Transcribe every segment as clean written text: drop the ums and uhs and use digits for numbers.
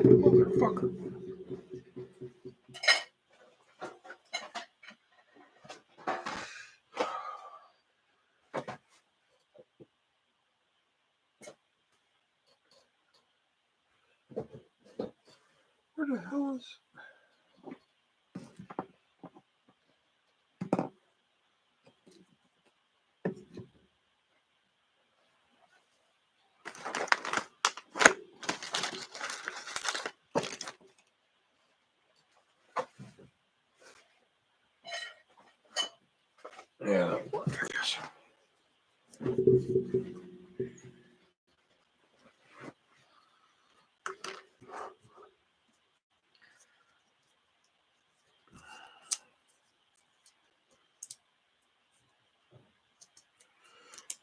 Motherfucker. Where the hell is... Yeah, that'll work, I guess.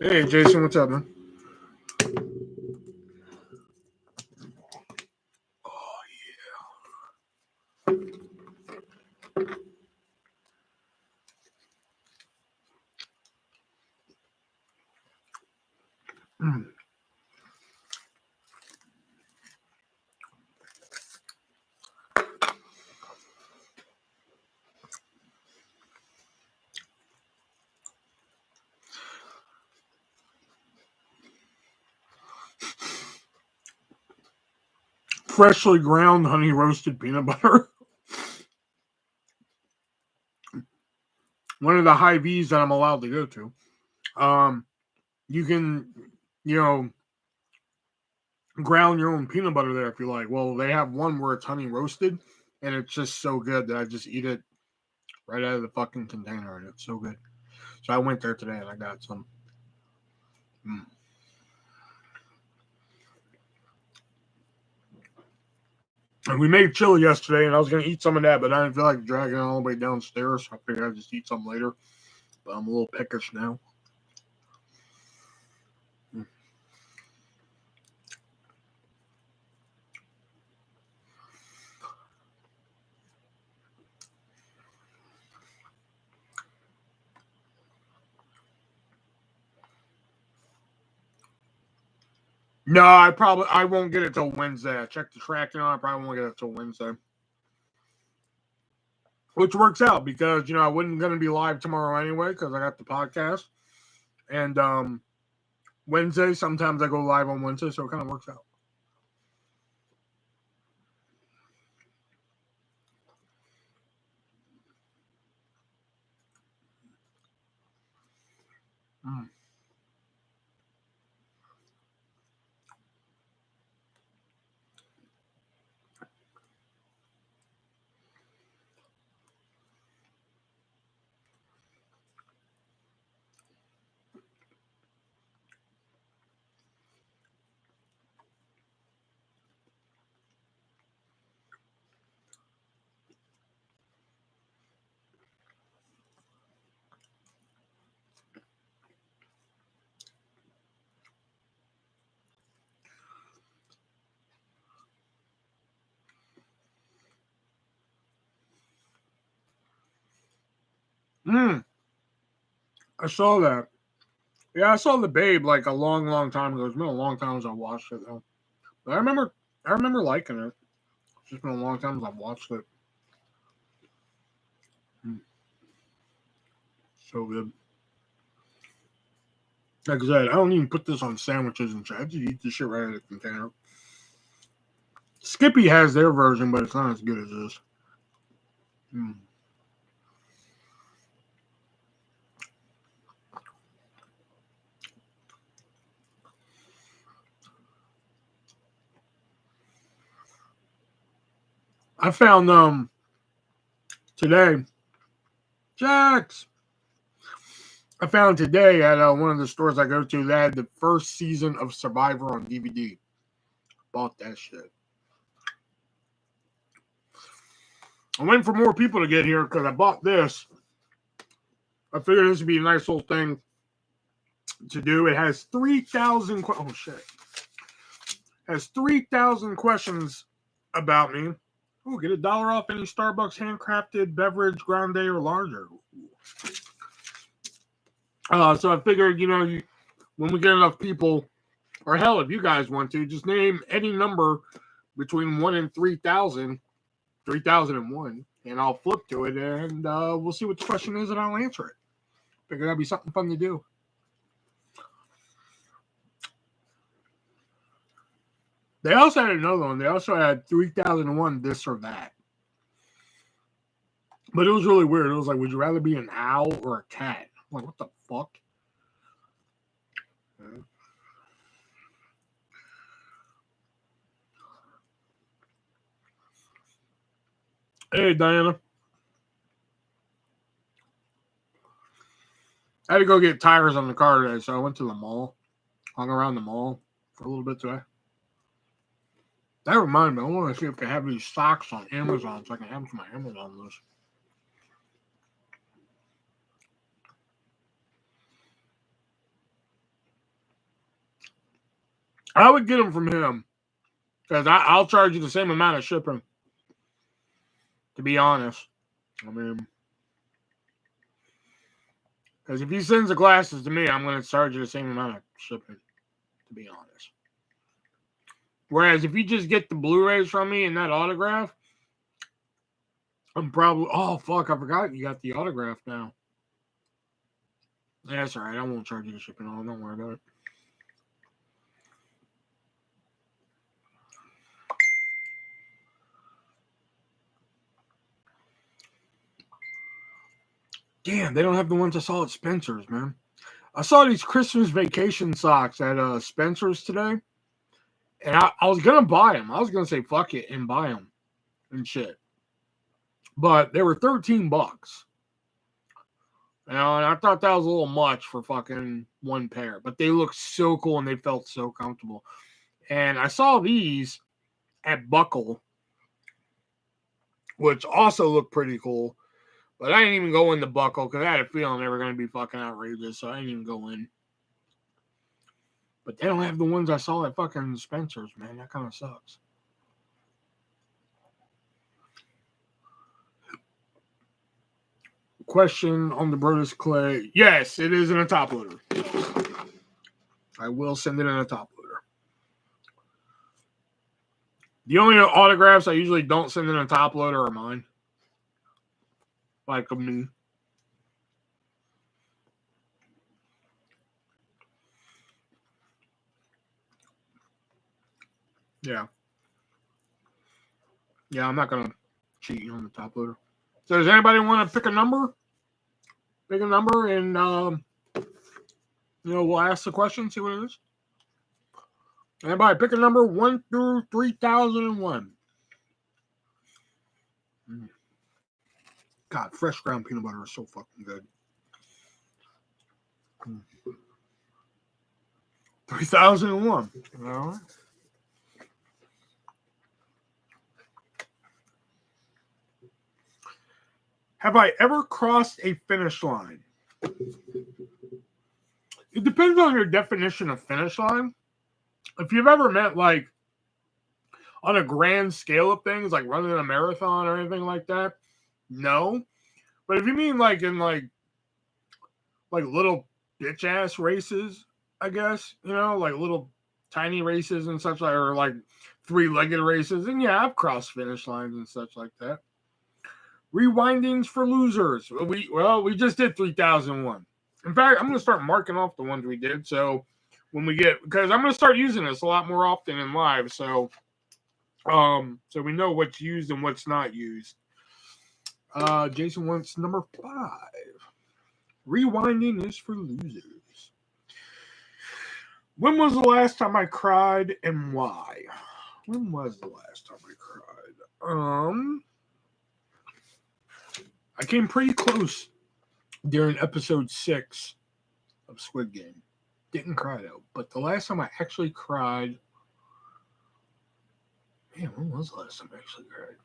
Hey, Jason, what's up, man? Oh, yeah. Mm. Freshly ground honey roasted peanut butter. One of the high V's that I'm allowed to go to. You can, ground your own peanut butter there if you like. Well, they have one where it's honey roasted, and it's just so good that I just eat it right out of the fucking container, and it's so good. So I went there today and I got some. And we made chili yesterday, and I was going to eat some of that, but I didn't feel like dragging it all the way downstairs. So I figured I'd just eat some later. But I'm a little peckish now. No, I won't get it till Wednesday. I checked the tracking on it. I probably won't get it till Wednesday. Which works out because, I wasn't going to be live tomorrow anyway because I got the podcast. And Wednesday, sometimes I go live on Wednesday, so it kind of works out. I saw that. Yeah, I saw The Babe like a long, long time ago. It's been a long time since I watched it though. But I remember liking it. It's just been a long time since I've watched it. So good. Like I said, I don't even put this on sandwiches and shit. I just eat this shit right out of the container. Skippy has their version, but it's not as good as this. I found today, Jax. I found today at one of the stores I go to, they had the first season of Survivor on DVD. Bought that shit. I'm waiting for more people to get here because I bought this. I figured this would be a nice little thing to do. It has 3,000. Oh shit! Has 3,000 questions about me. Oh, get $1 off any Starbucks handcrafted beverage, grande or larger. So I figured, when we get enough people, or hell, if you guys want to, just name any number between 1 and 3,000, 3001, and I'll flip to it, and we'll see what the question is, and I'll answer it. Figure that'd be something fun to do. They also had another one. They also had 3001, this or that. But it was really weird. It was like, would you rather be an owl or a cat? I'm like, what the fuck? Hey, Diana. I had to go get tires on the car today, so I went to the mall. Hung around the mall for a little bit today. That reminds me, I want to see if they have these socks on Amazon so I can have them to my Amazon list. I would get them from him because I'll charge you the same amount of shipping, to be honest. I mean, because if he sends the glasses to me, I'm going to charge you the same amount of shipping, to be honest. Whereas if you just get the Blu-rays from me and that autograph, I'm probably... Oh, fuck, I forgot you got the autograph now. Yeah, that's all right. I won't charge you the shipping. Don't worry about it. Damn, they don't have the ones I saw at Spencer's, man. I saw these Christmas vacation socks at Spencer's today. And I was going to buy them. I was going to say fuck it and buy them and shit. But they were $13. And I thought that was a little much for fucking one pair. But they looked so cool and they felt so comfortable. And I saw these at Buckle, which also looked pretty cool. But I didn't even go in the Buckle because I had a feeling they were going to be fucking outrageous. So I didn't even go in. But they don't have the ones I saw at fucking Spencer's, man. That kind of sucks. Question on the Brodus Clay. Yes, it is in a top loader. I will send it in a top loader. The only autographs I usually don't send in a top loader are mine. Like me. Yeah. Yeah, I'm not going to cheat you on the top loader. So does anybody want to pick a number? Pick a number and, we'll ask the question, see what it is. Anybody pick a number 1 through 3001. God, fresh ground peanut butter is so fucking good. 3001. All right. Have I ever crossed a finish line? It depends on your definition of finish line. If you've ever met, like, on a grand scale of things, like running a marathon or anything like that, no. But if you mean like in like little bitch ass races, I guess, like little tiny races and such, or like 3-legged races, and yeah, I've crossed finish lines and such like that. Rewindings for losers. We just did 3001. In fact, I'm going to start marking off the ones we did. So when we get, because I'm going to start using this a lot more often in live. So we know what's used and what's not used. Jason wants number 5. Rewinding is for losers. When was the last time I cried and why? When was the last time I cried? I came pretty close during episode 6 of Squid Game. Didn't cry though. But the last time I actually cried... Man, when was the last time I actually cried?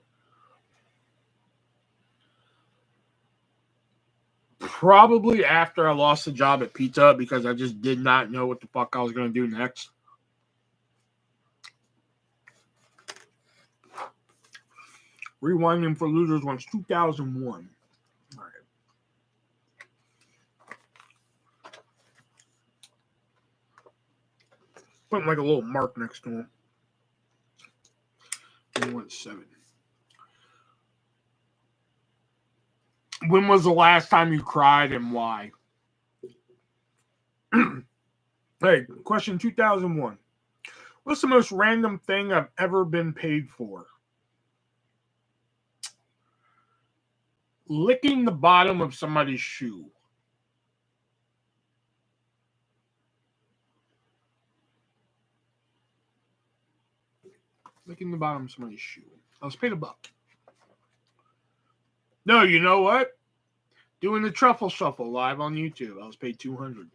Probably after I lost the job at Pizza Hut because I just did not know what the fuck I was going to do next. Rewinding for Losers wants 2001. All right. Putting like a little mark next to him. 117. When was the last time you cried and why? Hey, question 2001. What's the most random thing I've ever been paid for? Licking the bottom of somebody's shoe. Licking the bottom of somebody's shoe. I was paid $1. No, you know what? Doing the Truffle Shuffle live on YouTube. I was paid $200.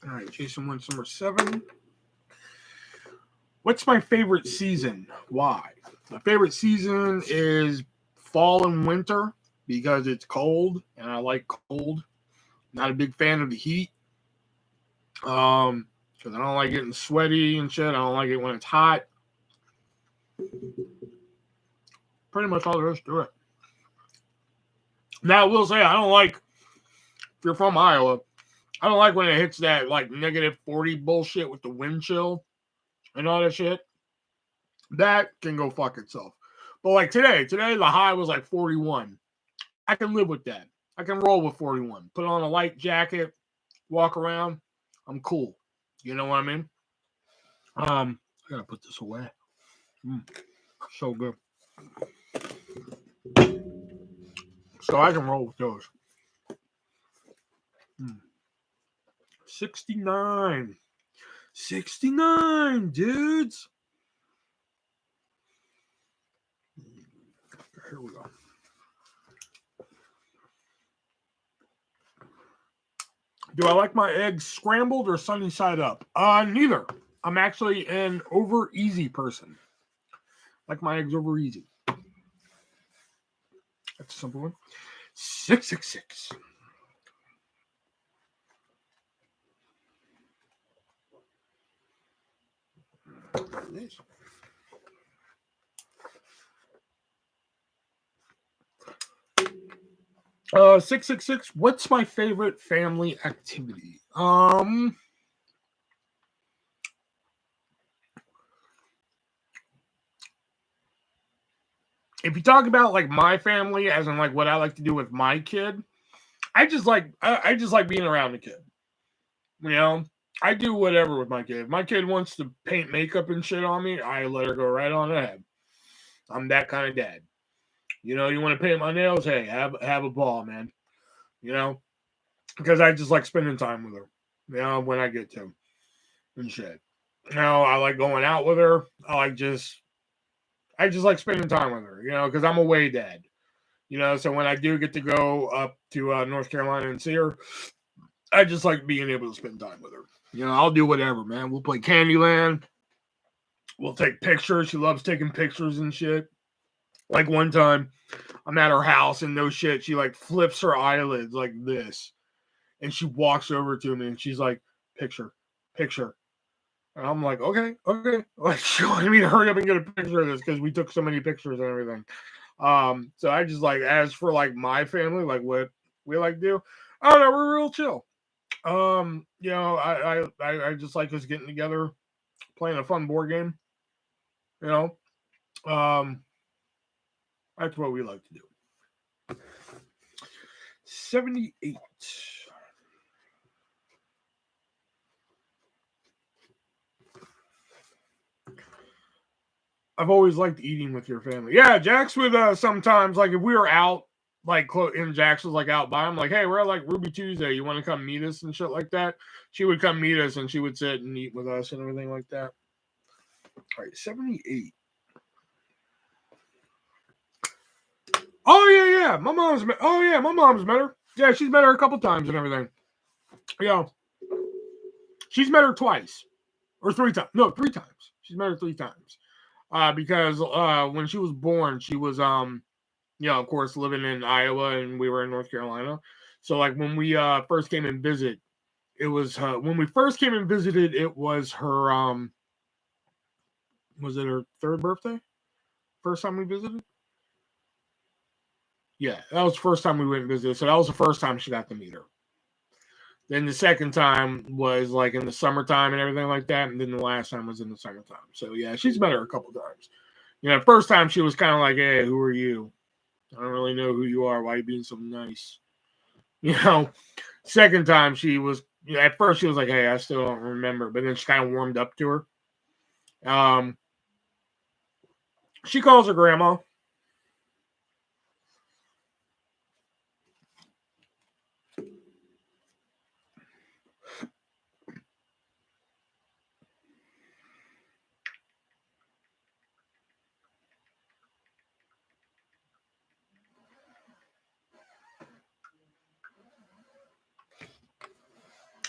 All right, Jason wants number 7. What's my favorite season? Why? My favorite season is fall and winter because it's cold and I like cold. Not a big fan of the heat. Because I don't like getting sweaty and shit. I don't like it when it's hot. Pretty much all there is to it. Now, I will say, I don't like, if you're from Iowa, I don't like when it hits that like -40 bullshit with the wind chill and all that shit. That can go fuck itself. But like today the high was like 41. I can live with that. I can roll with 41. Put on a light jacket, walk around. I'm cool. You know what I mean? I gotta put this away. So good. So I can roll with those. 69. 69, dudes. Here we go. Do I like my eggs scrambled or sunny side up? Neither. I'm actually an over easy person. Like my eggs over easy. That's a simple one. 666. Nice. Uh, 666. What's my favorite family activity? If you talk about like my family, as in like what I like to do with my kid, I just like being around the kid. You know, I do whatever with my kid. If my kid wants to paint makeup and shit on me, I let her go right on ahead. I'm that kind of dad. You know, you want to paint my nails? Hey, have a ball, man. You know, because I just like spending time with her. You know, when I get to and shit. You know, I like going out with her. I just like spending time with her. You know, because I'm a way dad. You know, so when I do get to go up to North Carolina and see her, I just like being able to spend time with her. You know, I'll do whatever, man. We'll play Candyland. We'll take pictures. She loves taking pictures and shit. Like one time, I'm at her house and no shit, she like flips her eyelids like this. And she walks over to me and she's like, picture. And I'm like, okay. Like, she wanted me to hurry up and get a picture of this because we took so many pictures and everything. So I just like, as for like my family, like what we like to do, oh no, we're real chill. You know, I just like us getting together, playing a fun board game. You know, that's what we like to do. 78. I've always liked eating with your family. Yeah, Jax would sometimes, like, if we were out, like, and Jax was, like, out by him, like, hey, we're at, like, Ruby Tuesday. You want to come meet us and shit like that? She would come meet us, and she would sit and eat with us and everything like that. All right, 78. Oh, yeah. My mom's met her. Yeah, she's met her a couple times and everything. Yeah. She's met her twice. Or 3 times. No, 3 times. She's met her 3 times. Because when she was born, she was you know, of course, living in Iowa and we were in North Carolina. So like when we first came and visit, it was when we first came and visited, it was her was it her 3rd birthday? First time we visited? Yeah, that was the first time we went and visited. So that was the first time she got to meet her. Then the second time was like in the summertime and everything like that. And then the last time was in the summertime. So yeah, she's met her a couple times. You know, first time she was kind of like, hey, who are you? I don't really know who you are. Why are you being so nice? You know, second time she was, you know, at first she was like, hey, I still don't remember. But then she kind of warmed up to her. She calls her grandma.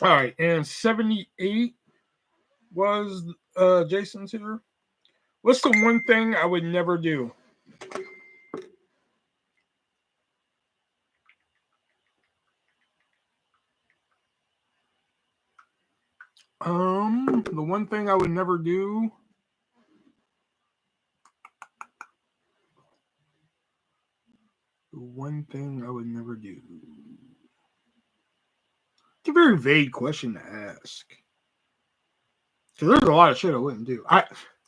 All right, and 78 was Jason's here. What's the one thing I would never do? The one thing I would never do. The one thing I would never do. It's a very vague question to ask. Because there's a lot of shit I wouldn't do. I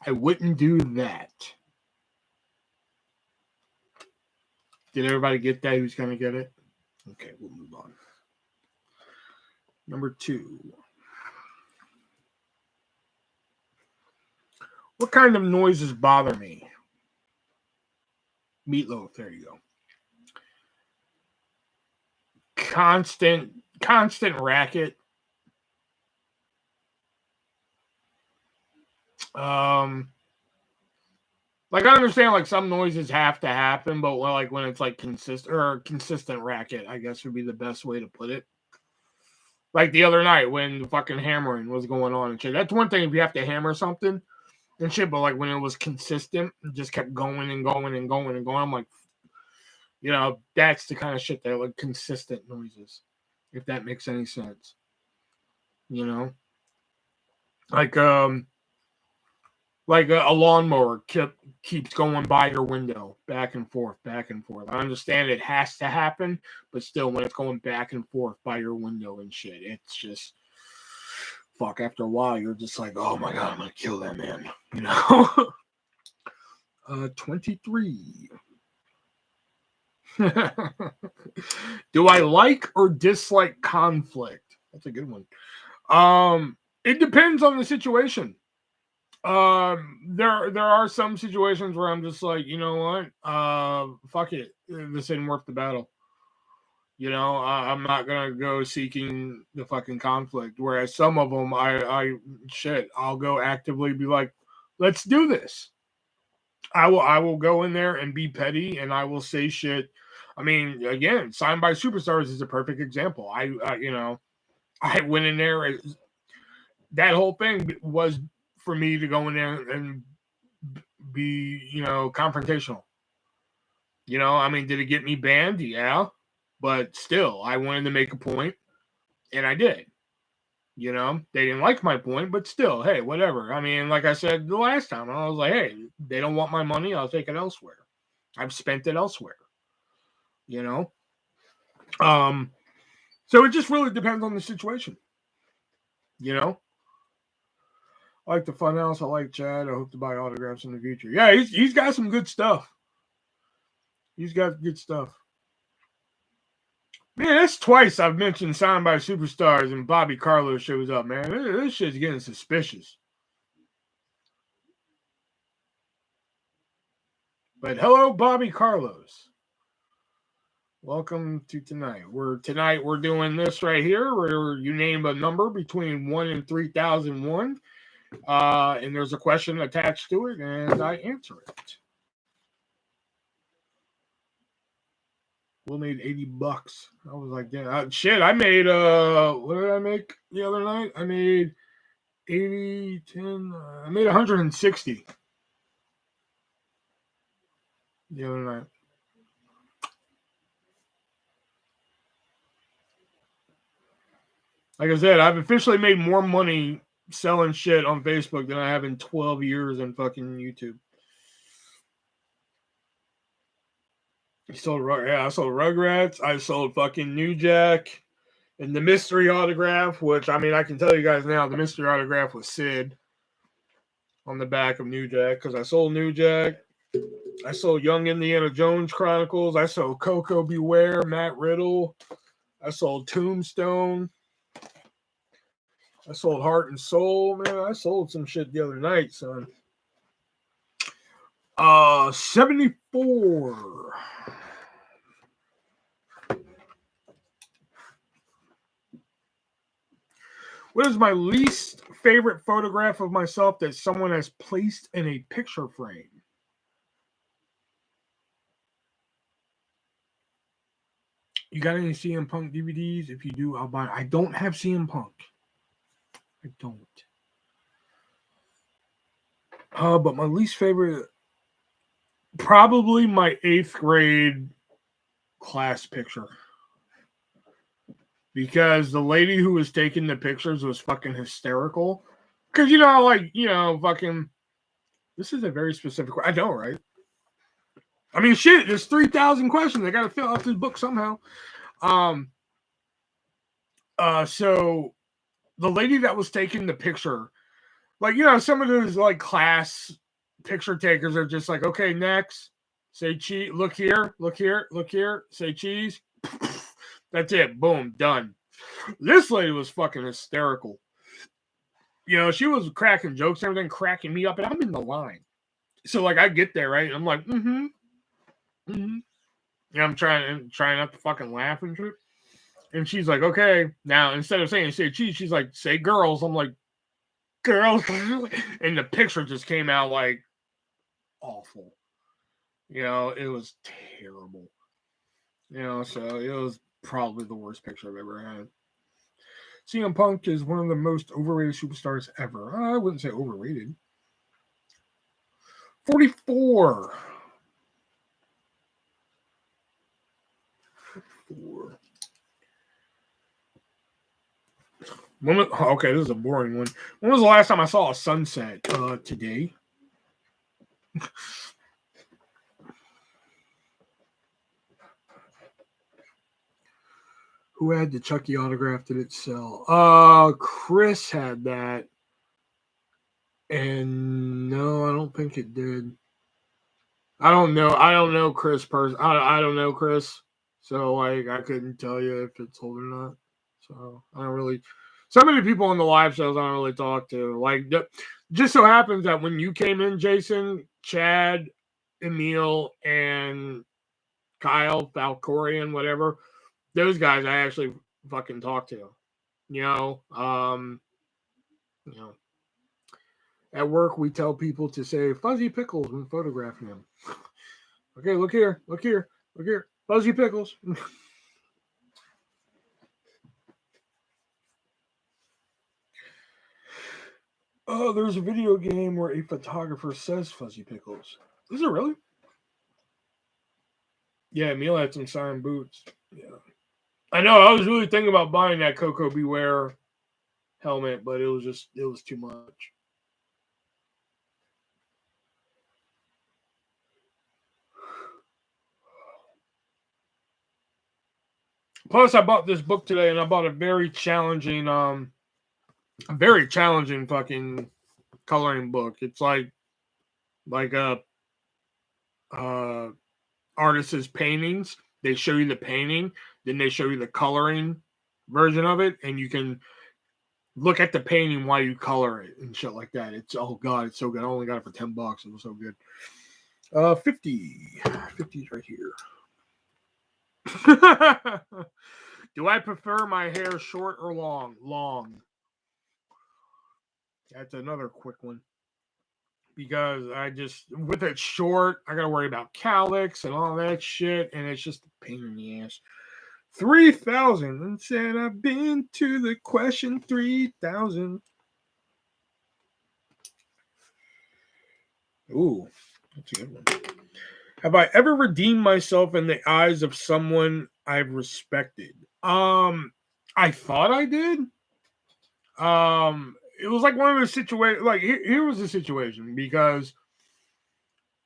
wouldn't do that. Did everybody get that? Who's going to get it? Okay, we'll move on. Number 2. What kind of noises bother me? Meatloaf, there you go. Constant racket. Like I understand like some noises have to happen, but like when it's like consistent racket, I guess would be the best way to put it. Like the other night when the fucking hammering was going on and shit. That's one thing if you have to hammer something and shit, but like when it was consistent, it just kept going and going and going and going. I'm like, you know, that's the kind of shit that like consistent noises, if that makes any sense. You know? Like a lawnmower keeps going by your window, back and forth, back and forth. I understand it has to happen, but still, when it's going back and forth by your window and shit, it's just fuck. After a while, you're just like, oh my god, I'm gonna kill that man. You know. 23. Do I like or dislike conflict? That's a good one. It depends on the situation. There are some situations where I'm just like, you know what? Fuck it. This ain't worth the battle. You know, I'm not gonna go seeking the fucking conflict. Whereas some of them, I'll go actively be like, let's do this. I will go in there and be petty, and I will say shit. I mean, again, Signed by Superstars is a perfect example. I went in there. That whole thing was for me to go in there and be, you know, confrontational. You know, I mean, did it get me banned? Yeah. But still, I wanted to make a point, and I did. You know, they didn't like my point, but still, hey, whatever. I mean, like I said the last time, I was like, hey, they don't want my money, I'll take it elsewhere. I've spent it elsewhere. You know? So it just really depends on the situation. You know? I like the Funhouse. I like Chad. I hope to buy autographs in the future. Yeah, he's got some good stuff. He's got good stuff. Man, that's twice I've mentioned Signed by Superstars and Bobby Carlos shows up, man. This shit's getting suspicious. But hello, Bobby Carlos. Welcome to tonight. We're doing this right here where you name a number between 1 and 3001. And there's a question attached to it, and I answer it. We'll need $80. I was like, yeah, shit. I made what did I make the other night? I made 80, 10. I made 160 the other night. Like I said, I've officially made more money selling shit on Facebook than I have in 12 years in fucking YouTube. I sold Rugrats. I sold fucking New Jack. And the mystery autograph, which, I mean, I can tell you guys now, the mystery autograph was Sid on the back of New Jack, because I sold New Jack. I sold Young Indiana Jones Chronicles. I sold Coco Beware, Matt Riddle. I sold Tombstone. I sold Heart and Soul. Man, I sold some shit the other night, son. 74. What is my least favorite photograph of myself that someone has placed in a picture frame? You got any CM Punk DVDs? If you do, I'll buy it. I don't have CM Punk. I don't. But my least favorite, probably my 8th grade class picture. Because the lady who was taking the pictures was fucking hysterical. Because, fucking, this is a very specific, I know, right? I mean, shit, there's 3,000 questions. I got to fill out this book somehow. So the lady that was taking the picture, like, some of those, like, class picture takers are just like, okay, next, say cheese, look here, say cheese. That's it. Boom, done. This lady was fucking hysterical. She was cracking jokes and everything, cracking me up, and I'm in the line. So, like, I get there, right? And I'm like, I'm trying not to fucking laugh and shit. And she's like, okay, now instead of saying say cheese, she's like, say girls. I'm like, girls. And the picture just came out like awful. It was terrible. So it was probably the worst picture I've ever had. CM Punk is one of the most overrated superstars ever. I wouldn't say overrated. 44. 44. Okay, this is a boring one. When was the last time I saw a sunset? Today. Who had the Chucky autograph? Did it sell? Chris had that. And no, I don't think it did. I don't know Chris person. I don't know Chris. So, like, I couldn't tell you if it's sold or not. So, I don't really. So many people on the live shows I don't really talk to. Like, just so happens that when you came in, Jason, Chad, Emil, and Kyle, Valkorian, whatever, those guys I actually fucking talk to. At work, we tell people to say fuzzy pickles when photographing them. Okay, look here. Fuzzy pickles. Oh, there's a video game where a photographer says fuzzy pickles. Is it really? Yeah, Emil had some signed boots. Yeah. I know, I was really thinking about buying that Coco Beware helmet, but it was too much. Plus, I bought this book today, and I bought a very challenging fucking coloring book. It's like a artist's paintings. They show you the painting, then they show you the coloring version of it, and you can look at the painting while you color it and shit like that. It's oh god, it's so good. I only got it for $10. It was so good. 50 is right here. Do I prefer my hair short or long? Long. That's another quick one. Because with it short, I gotta worry about calyx and all that shit, and it's just a pain in the ass. 3,000 and said I've been to the question 3,000. Ooh, that's a good one. Have I ever redeemed myself in the eyes of someone I've respected? I thought I did. It was like one of those situations. Like here was the situation because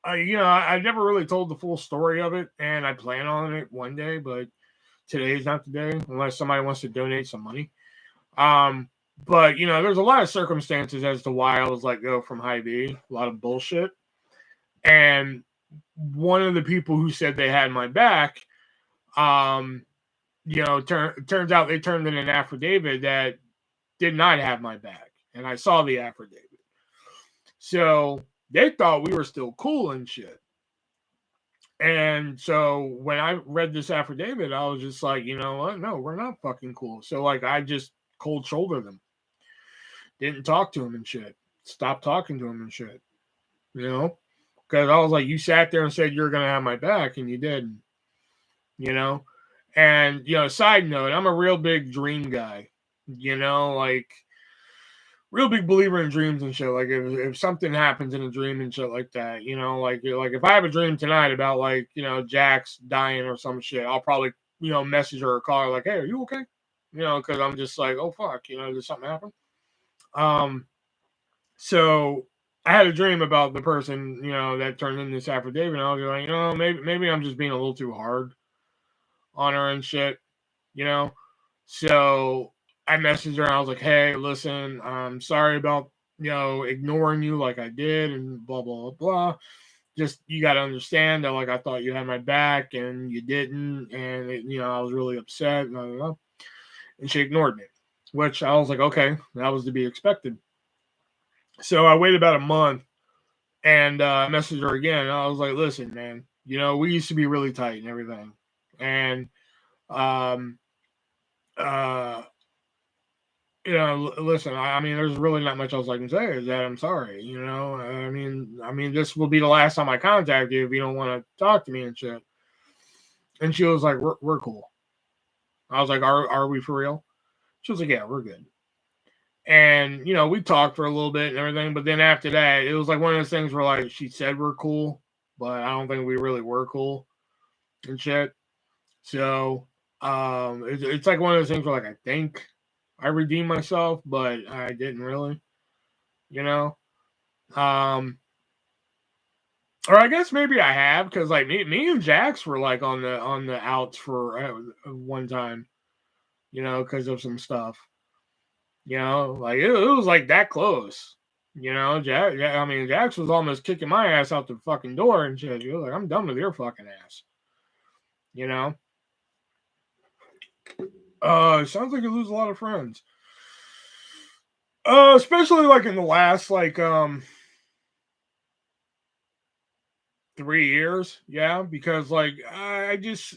I never really told the full story of it, and I plan on it one day, but today is not the day unless somebody wants to donate some money. But there's a lot of circumstances as to why I was let go from Hy-Vee. A lot of bullshit. And one of the people who said they had my back, turns out they turned in an affidavit that did not have my back. And I saw the affidavit. So they thought we were still cool and shit. And so when I read this affidavit, I was just like, you know what? No, we're not fucking cool. So like I just cold shouldered them. Didn't talk to him and shit. Stopped talking to him and shit. Because I was like, you sat there and said you're going to have my back, and you didn't. And, side note, I'm a real big dream guy. Like, real big believer in dreams and shit. Like, if something happens in a dream and shit like that, like if I have a dream tonight about, like, Jax dying or some shit, I'll probably, message her or call her, like, hey, are you okay? Because I'm just like, oh, fuck, did something happen? So I had a dream about the person, that turned in this affidavit, and I was like, maybe I'm just being a little too hard on her and shit, So I messaged her and I was like, hey, listen, I'm sorry about, ignoring you like I did and blah, blah, blah. Just, you got to understand that, like, I thought you had my back and you didn't. And, I was really upset. Blah, blah, blah. And she ignored me, which I was like, okay, that was to be expected. So I waited about a month and messaged her again. And I was like, listen, man, we used to be really tight and everything. And, listen, I mean, there's really not much else I can say is that I'm sorry, I mean, this will be the last time I contact you if you don't want to talk to me and shit. And she was like, we're cool. I was like, are we for real? She was like, yeah, we're good. And, we talked for a little bit and everything. But then after that, it was like one of those things where, like, she said we're cool, but I don't think we really were cool and shit. So, it's like one of those things where, like, I think I redeemed myself, but I didn't really, or I guess maybe I have, because, like, me and Jax were, like, on the outs for one time, because of some stuff. Like it was like that close. Jax was almost kicking my ass out the fucking door and shit. He was like, I'm done with your fucking ass. Sounds like you lose a lot of friends. Especially like in the last 3 years. Yeah, because like I just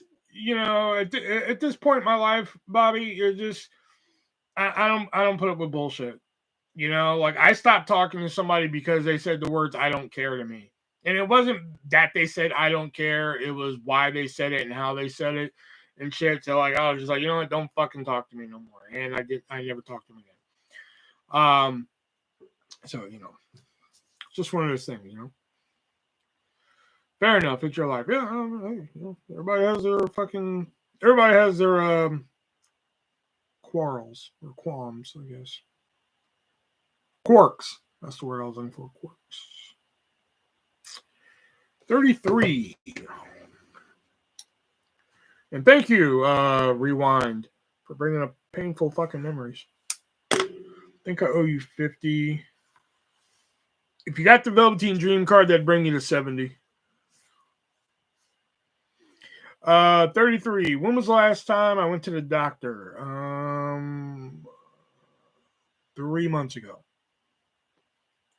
at this point in my life, Bobby, you're just I don't put up with bullshit. Like I stopped talking to somebody because they said the words "I don't care" to me, and it wasn't that they said "I don't care." It was why they said it and how they said it and shit. So like I was just like, what? Don't fucking talk to me no more. And I never talked to him again. So just one of those things. Fair enough. It's your life. Yeah. Everybody has their quarrels or qualms, I guess. Quarks. That's the word I was looking for. Quarks. 33. And thank you, Rewind, for bringing up painful fucking memories. I think I owe you 50. If you got the Velveteen Dream card, that'd bring you to 70. 33. When was the last time I went to the doctor? 3 months ago.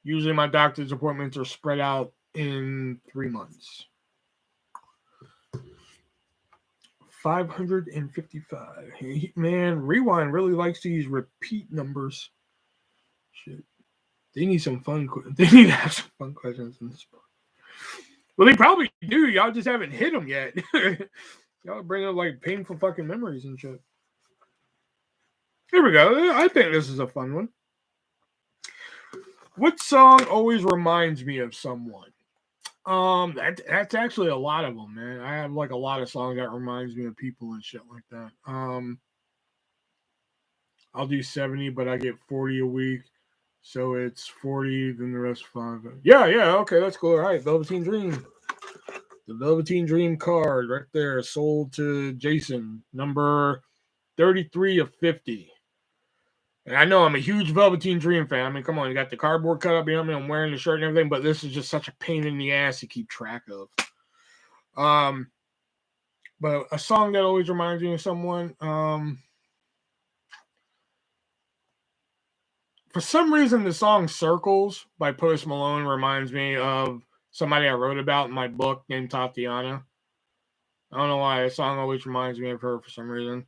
Usually my doctor's appointments are spread out in 3 months. 555. Man, Rewind really likes to use repeat numbers. Shit. They need some fun. They need to have some fun questions in this book. Well, they probably do. Y'all just haven't hit them yet. Y'all bring up like painful fucking memories and shit. Here we go. I think this is a fun one. What song always reminds me of someone? That's actually a lot of them, man. I have like a lot of songs that reminds me of people and shit like that. I'll do 70, but I get 40 a week. So it's 40, then the rest 5. Yeah, okay, that's cool. All right, Velveteen Dream. The Velveteen Dream card right there, sold to Jason, number 33 of 50. And I know I'm a huge Velveteen Dream fan. I mean, come on, you got the cardboard cut up behind me. I'm wearing the shirt and everything, but this is just such a pain in the ass to keep track of. But a song that always reminds me of someone. For some reason, the song "Circles" by Post Malone reminds me of somebody I wrote about in my book named Tatiana. I don't know why. That song always reminds me of her for some reason.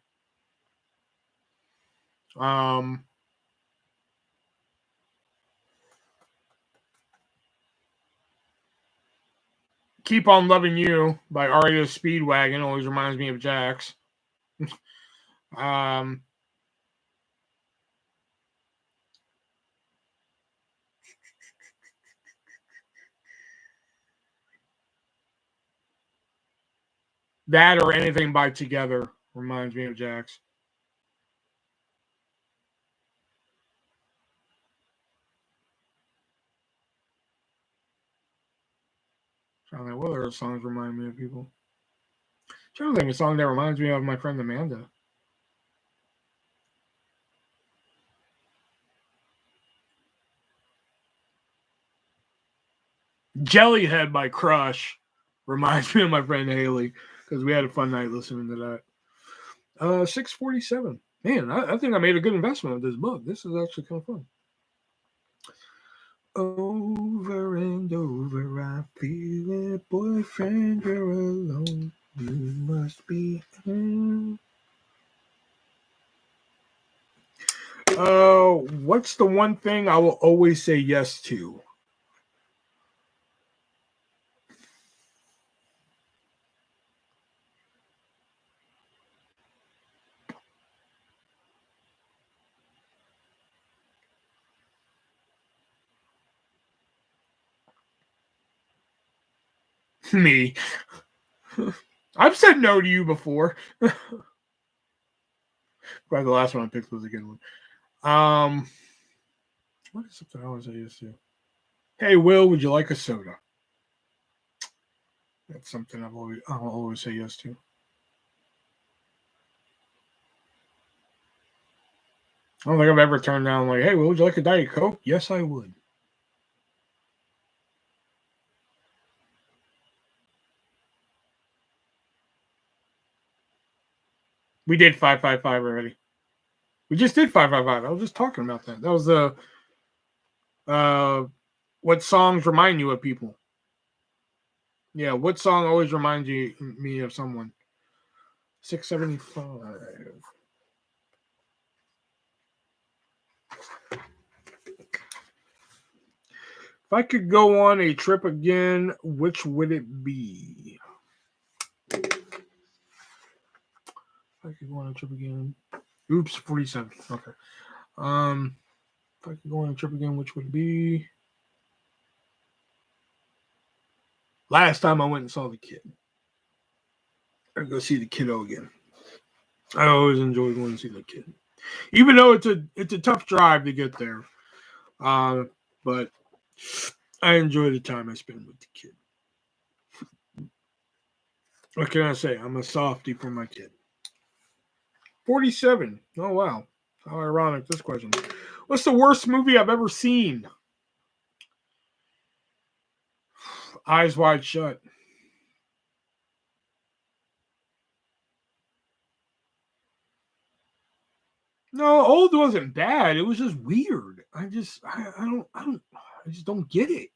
Keep on Loving You by Aria Speedwagon always reminds me of Jax. That or anything by Together reminds me of Jax. Trying to think, what other songs remind me of people? Trying to think of a song that reminds me of my friend Amanda. Jellyhead by Crush reminds me of my friend Haley because we had a fun night listening to that. 647. Man, I think I made a good investment with this book. This is actually kind of fun. Over and over, I feel it, boyfriend, you're alone. You must be. What's the one thing I will always say yes to? Me. I've said no to you before. Probably the last one I picked was a good one. What is something I always say yes to? Hey, Will, would you like a soda? That's something I'll always say yes to. I don't think I've ever turned down like, hey, Will, would you like a Diet Coke? Yes, I would. We did 555 already. We just did 555. I was just talking about that. That was the what songs remind you of people? Yeah, what song always reminds me of someone? 675. If I could go on a trip again, which would it be? If I could go on a trip again. Oops, 47. Okay. If I could go on a trip again, which would it be? Last time I went and saw the kid. I'd go see the kiddo again. I always enjoy going to see the kid. Even though it's a tough drive to get there. But I enjoy the time I spend with the kid. What can I say? I'm a softie for my kid. 47. Oh, wow. How ironic this question. What's the worst movie I've ever seen? Eyes Wide Shut. No, Old wasn't bad. It was just weird. I just don't get it.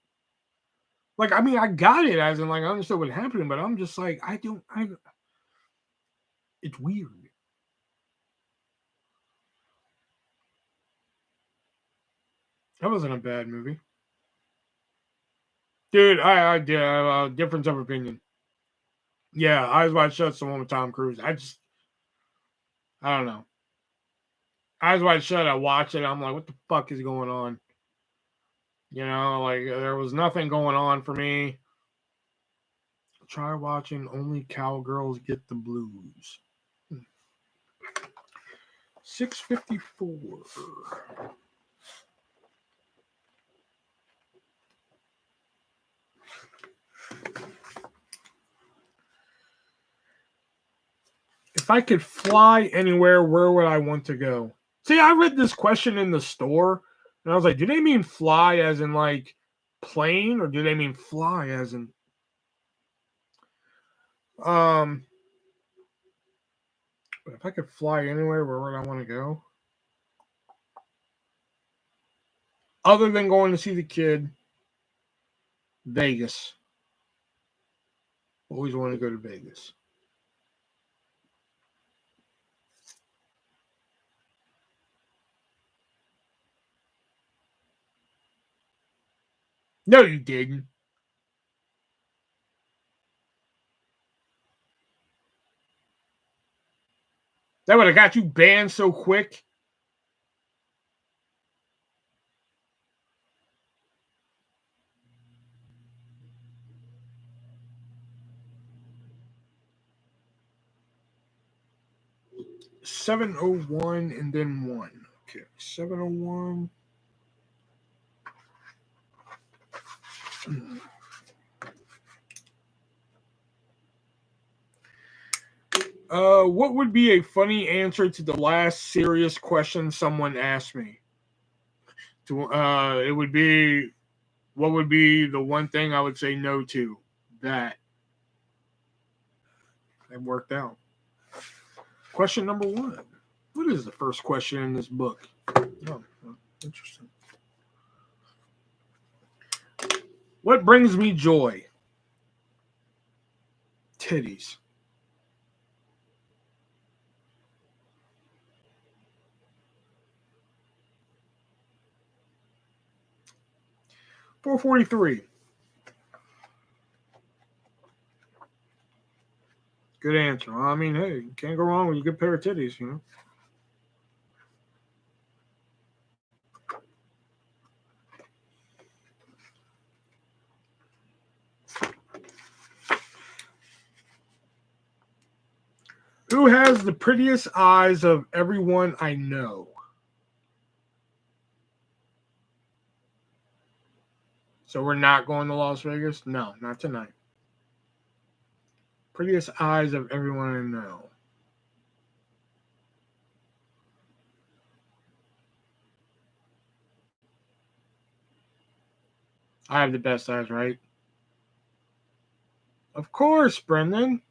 Like, I mean, I got it as in like I understood what happened, but I'm just like, it's weird. That wasn't a bad movie. Dude, I did a difference of opinion. Yeah, Eyes Wide Shut's the one with Tom Cruise. I don't know. Eyes Wide Shut, I watched it. I'm like, what the fuck is going on? You know, like there was nothing going on for me. Try watching Only Cowgirls Get the Blues. 654. If I could fly anywhere, where would I want to go? See, I read this question in the store, and I was like, do they mean fly as in like plane, or do they mean fly as in but if I could fly anywhere, where would I want to go? Other than going to see the kid, Vegas. Always want to go to Vegas. No, you didn't. That would have got you banned so quick. $701 and then 1. Okay, 701. What would be a funny answer to the last serious question someone asked me? It would be, what would be the one thing I would say no to? That. It worked out. Question number 1. What is the first question in this book? Oh, interesting. What brings me joy? Titties. $4.43. Good answer. I mean, hey, you can't go wrong with a good pair of titties, you know. Who has the prettiest eyes of everyone I know? So we're not going to Las Vegas? No, not tonight. Prettiest eyes of everyone I know. I have the best eyes, right? Of course, Brendan.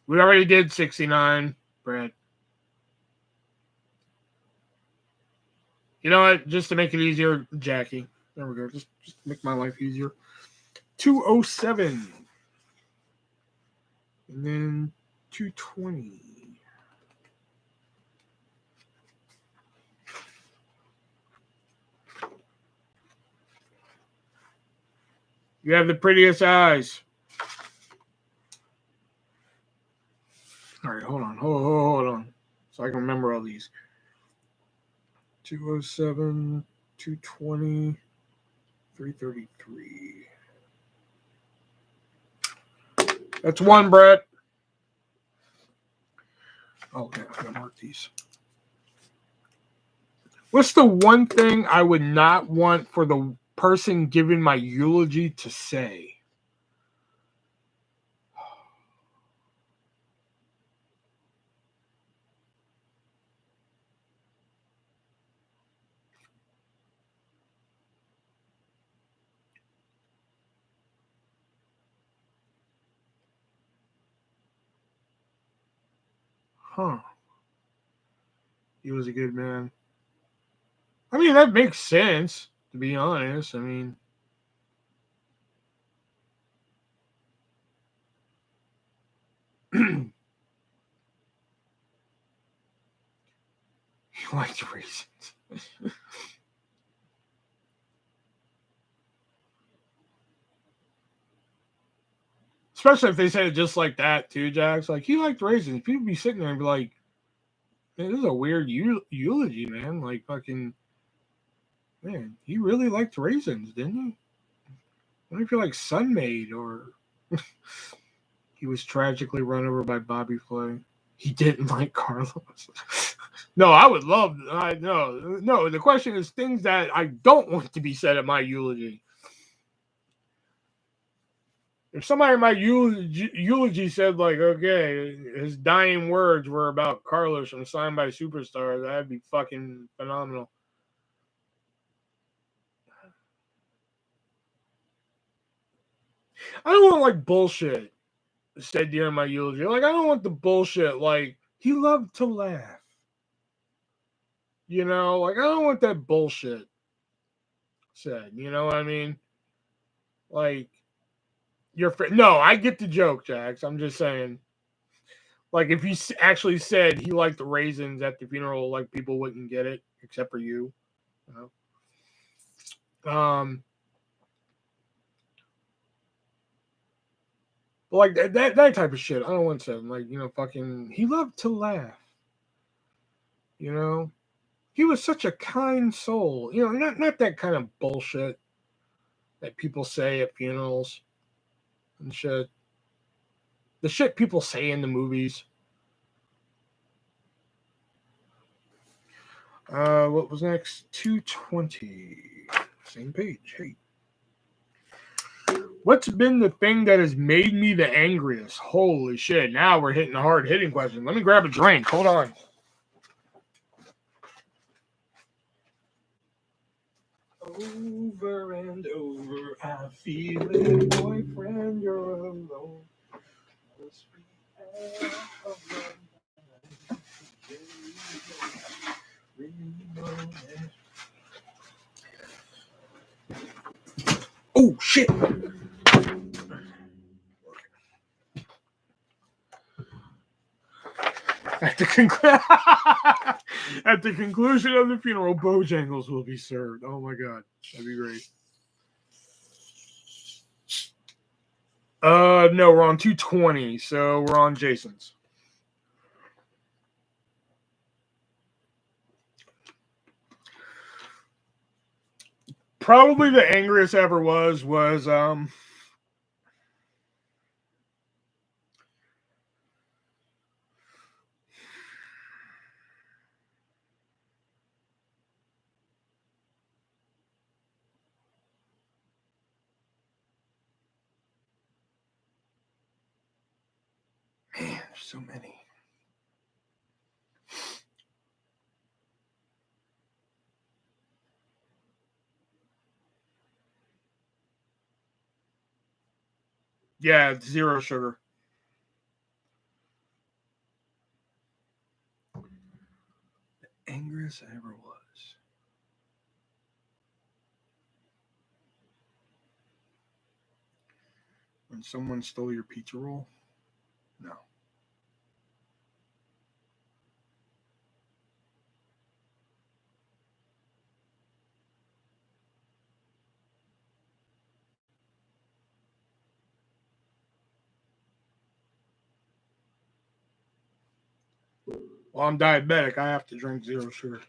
We already did 69, Brad. You know what? Just to make it easier, Jackie. There we go. Just make my life easier. 207. And then 220. You have the prettiest eyes. All right, hold on. Hold on. So I can remember all these. 207, 220, 333. That's one, Brett. Okay, I gotta mark these. What's the one thing I would not want for the person giving my eulogy to say? Huh. He was a good man. I mean, that makes sense, to be honest. I mean, you like the reasons. Especially if they said it just like that, too, Jax. Like, he liked raisins. People be sitting there and be like, man, this is a weird eulogy, man. Like, fucking, man, he really liked raisins, didn't he? I wonder if you're like Sunmaid or he was tragically run over by Bobby Flay. He didn't like Carlos. No, I would love. No. The question is things that I don't want to be said at my eulogy. If somebody in my eulogy said, like, okay, his dying words were about Carlos from Signed by Superstars, that'd be fucking phenomenal. I don't want, like, bullshit said during my eulogy. Like, I don't want the bullshit, like, he loved to laugh. You know, like, I don't want that bullshit said. You know what I mean? Like, no, I get the joke, Jax. I'm just saying. Like, if he actually said he liked the raisins at the funeral, like, people wouldn't get it, except for you. You know? But like that type of shit, I don't want to say. Like, you know, fucking, he loved to laugh. You know? He was such a kind soul. You know, not that kind of bullshit that people say at funerals and shit. The shit people say in the movies. What was next? 220. Same page. Hey. What's been the thing that has made me the angriest? Holy shit. Now we're hitting a hard hitting question. Let me grab a drink. Hold on. Over and over, I feel it, boyfriend, you're alone. Oh shit! At the conclusion of the funeral, Bojangles will be served. Oh my god, that'd be great. No, we're on 220, so we're on Jason's. Probably the angriest I ever was man, there's so many. Yeah, zero sugar. The angriest I ever was. When someone stole your pizza roll? No. Well, I'm diabetic. I have to drink zero sugar.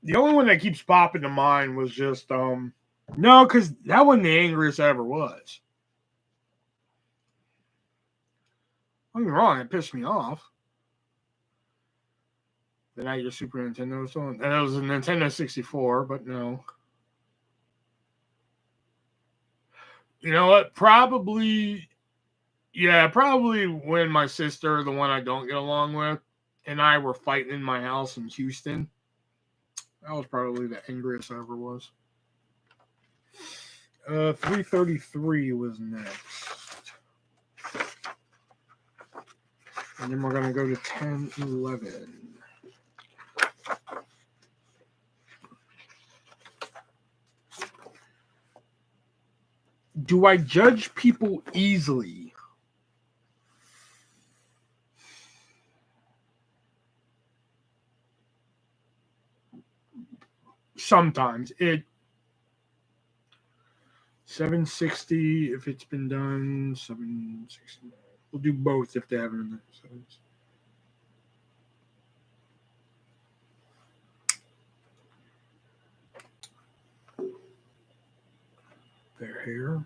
The only one that keeps popping to mind was just no, because that wasn't the angriest I ever was. Don't get me wrong, it pissed me off. The night your Super Nintendo was on, and it was a Nintendo 64, but no. You know what? Probably when my sister, the one I don't get along with, and I were fighting in my house in Houston. That was probably the angriest I ever was. 333 was next. And then we're going to go to 1011. Do I judge people easily? sometimes. 760 if it's been done. 760. We'll do both if they haven't been done. Their hair.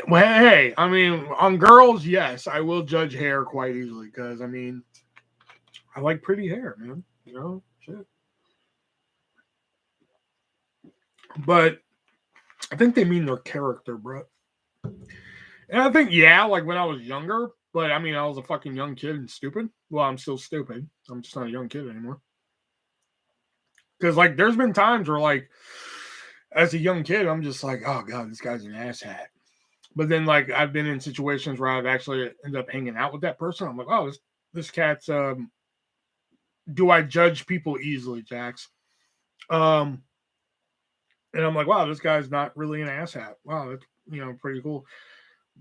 Well, hey, I mean, on girls, yes, I will judge hair quite easily because, I mean, I like pretty hair, man. You know, shit. But I think they mean their character, bro. And I think, yeah, like when I was younger, but I mean, I was a fucking young kid and stupid. Well, I'm still stupid. I'm just not a young kid anymore. Because, like, there's been times where, like, as a young kid, I'm just like, oh, God, this guy's an asshat. But then, like, I've been in situations where I've actually ended up hanging out with that person. I'm like, oh, this cat's, do I judge people easily, Jax? And I'm like, wow, this guy's not really an asshat. Wow, that's, you know, pretty cool.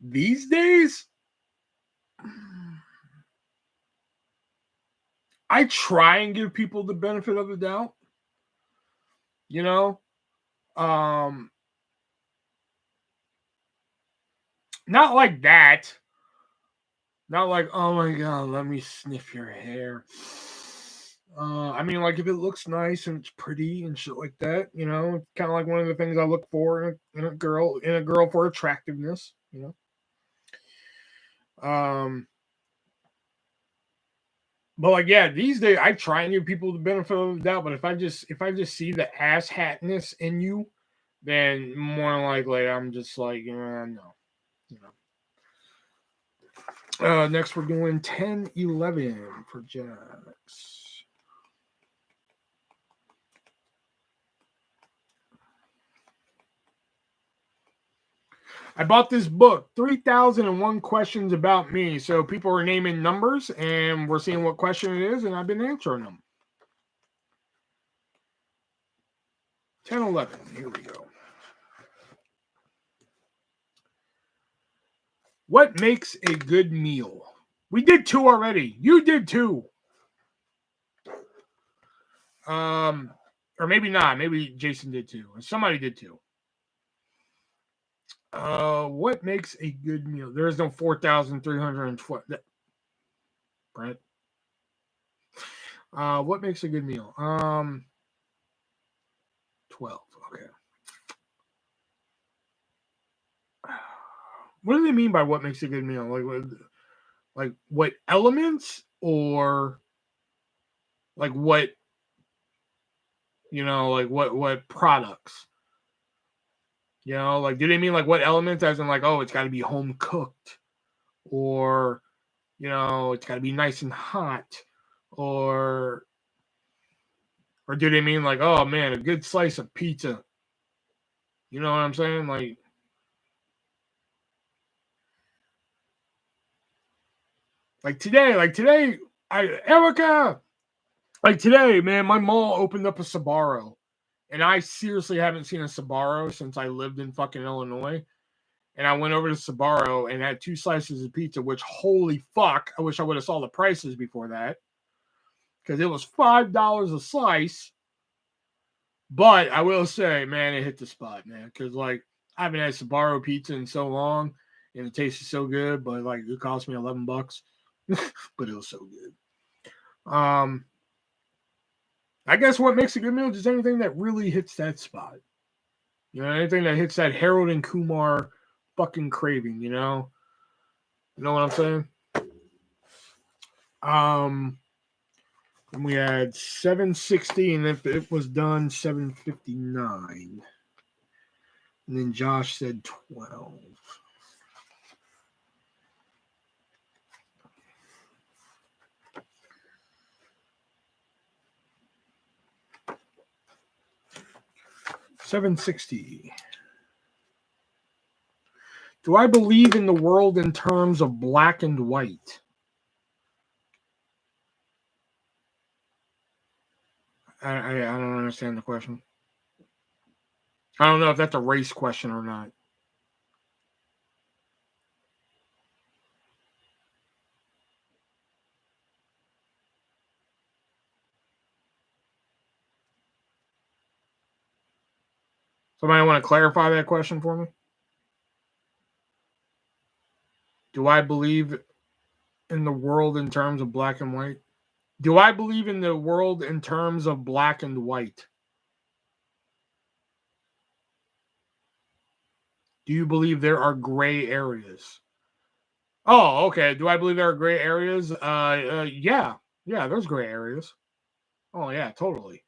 These days, I try and give people the benefit of the doubt. You know, not like that. Not like, oh my God, let me sniff your hair. I mean, like if it looks nice and it's pretty and shit like that, you know, it's kind of like one of the things I look for in a girl for attractiveness, you know. But like, yeah, these days I try and give people the benefit of the doubt. But if I just see the ass hatness in you, then more than likely I'm just like, no, you know. Next we're doing 10-11 for Jax. I bought this book, 3001 Questions About Me. So people are naming numbers and we're seeing what question it is, and I've been answering them. 10-11. Here we go. What makes a good meal? We did 2 already. You did 2. Or maybe not. Maybe Jason did 2. Somebody did 2. What makes a good meal? There is no 4,312. Brent. What makes a good meal? 12. Okay. What do they mean by what makes a good meal? Like what elements or like what, you know, like what products? You know, like do they mean like what elements as in like, oh, it's got to be home cooked, or you know, it's got to be nice and hot, or do they mean like, oh man, a good slice of pizza? You know what I'm saying? Like today, Erica, like today, man, my mall opened up a Sbarro, and I seriously haven't seen a Sbarro since I lived in fucking Illinois. And I went over to Sbarro and had 2 slices of pizza, which holy fuck, I wish I would have saw the prices before that, because it was $5 a slice. But I will say, man, it hit the spot, man, because like I haven't had Sbarro pizza in so long, and it tasted so good, but like it cost me $11, but it was so good. I guess what makes a good meal is anything that really hits that spot. You know, anything that hits that Harold and Kumar fucking craving, you know? You know what I'm saying? And we had 760, and if it was done, 759. And then Josh said 12. $760. Do I believe in the world in terms of black and white? I don't understand the question. I don't know if that's a race question or not. Somebody want to clarify that question for me? Do I believe in the world in terms of black and white? Do I believe in the world in terms of black and white? Do you believe there are gray areas? Oh, okay. Do I believe there are gray areas? Yeah. Yeah, there's gray areas. Oh, yeah, totally.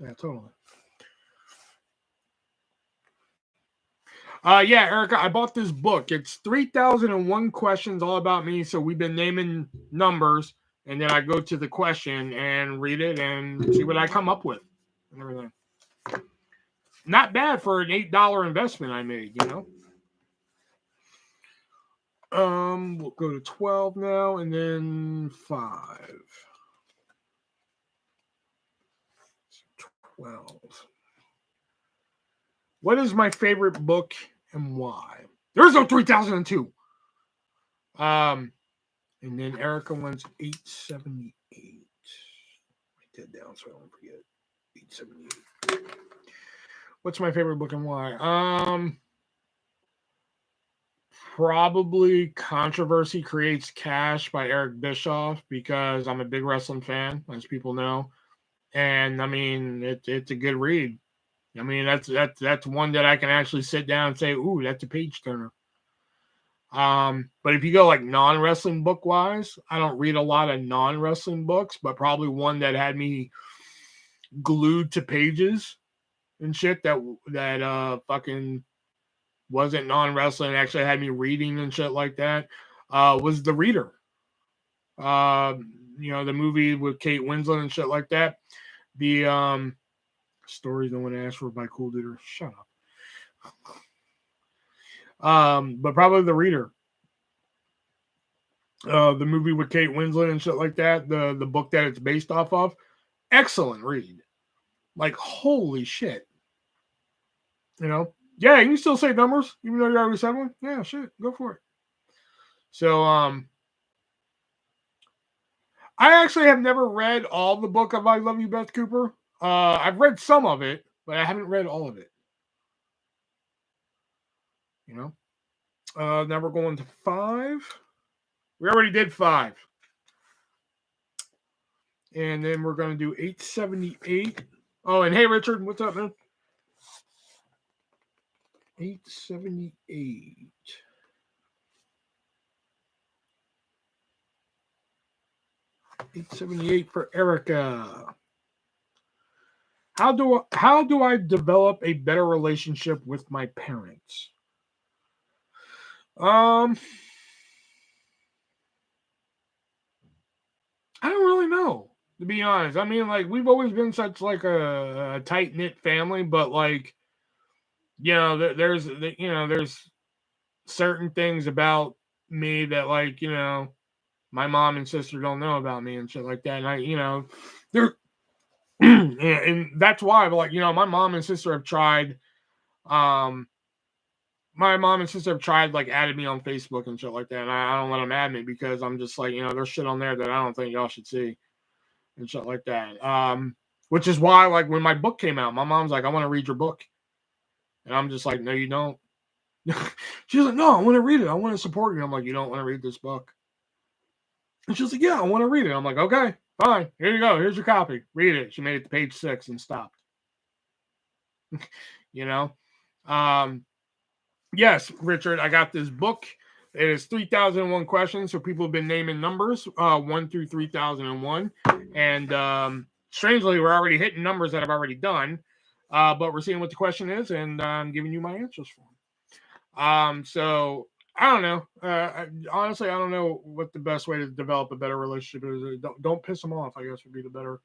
Yeah, totally. Yeah, Erica, I bought this book. It's 3001 questions all about me. So we've been naming numbers, and then I go to the question and read it and see what I come up with and everything. Not bad for an $8 investment I made, you know. We'll go to 12 now, and then 5. 12. What is my favorite book and why? There's no 3002. And then Erica wants 878. Write that down so I don't forget. 878. What's my favorite book and why? Probably Controversy Creates Cash by Eric Bischoff, because I'm a big wrestling fan, as people know. And I mean, it's a good read. I mean, that's one that I can actually sit down and say, ooh, that's a page turner. But if you go like non-wrestling book wise, I don't read a lot of non-wrestling books, but probably one that had me glued to pages and shit that fucking wasn't non-wrestling, actually had me reading and shit like that, was The Reader. You know, the movie with Kate Winslet and shit like that. The Stories No One Asked For by Cool Duder. Shut up. But probably The Reader. The movie with Kate Winslet and shit like that. The book that it's based off of. Excellent read. Like, holy shit. You know? Yeah, you can still say numbers, even though you already said one. Yeah, shit. Go for it. So, I actually have never read all the book of I Love You, Beth Cooper. I've read some of it, but I haven't read all of it. You know? Now we're going to 5. We already did 5. And then we're going to do 878. Oh, and hey, Richard, what's up, man? 878. 878 for Erica. How do I develop a better relationship with my parents? I don't really know, to be honest. I mean, like, we've always been such like a tight knit family, but like, you know, there's certain things about me that, like, you know, my mom and sister don't know about me and shit like that. And I, you know, they're and that's why, like, you know, my mom and sister have tried. My mom and sister have tried, like, added me on Facebook and shit like that, and I don't let them add me because I'm just like, you know, there's shit on there that I don't think y'all should see and shit like that. Which is why, like, when my book came out, my mom's like, I want to read your book, and I'm just like, no, you don't. She's like, no, I want to read it. I want to support you. I'm like, you don't want to read this book? And she's like, yeah, I want to read it. I'm like, okay, fine. Here you go. Here's your copy. Read it. She made it to page 6 and stopped. You know? Yes, Richard, I got this book. It is 3001 questions. So people have been naming numbers 1 through 3001. And strangely, we're already hitting numbers that I've already done. But we're seeing what the question is, and I'm giving you my answers for them. So I don't know. Honestly, I don't know what the best way to develop a better relationship is. Don't piss them off, I guess, would be the better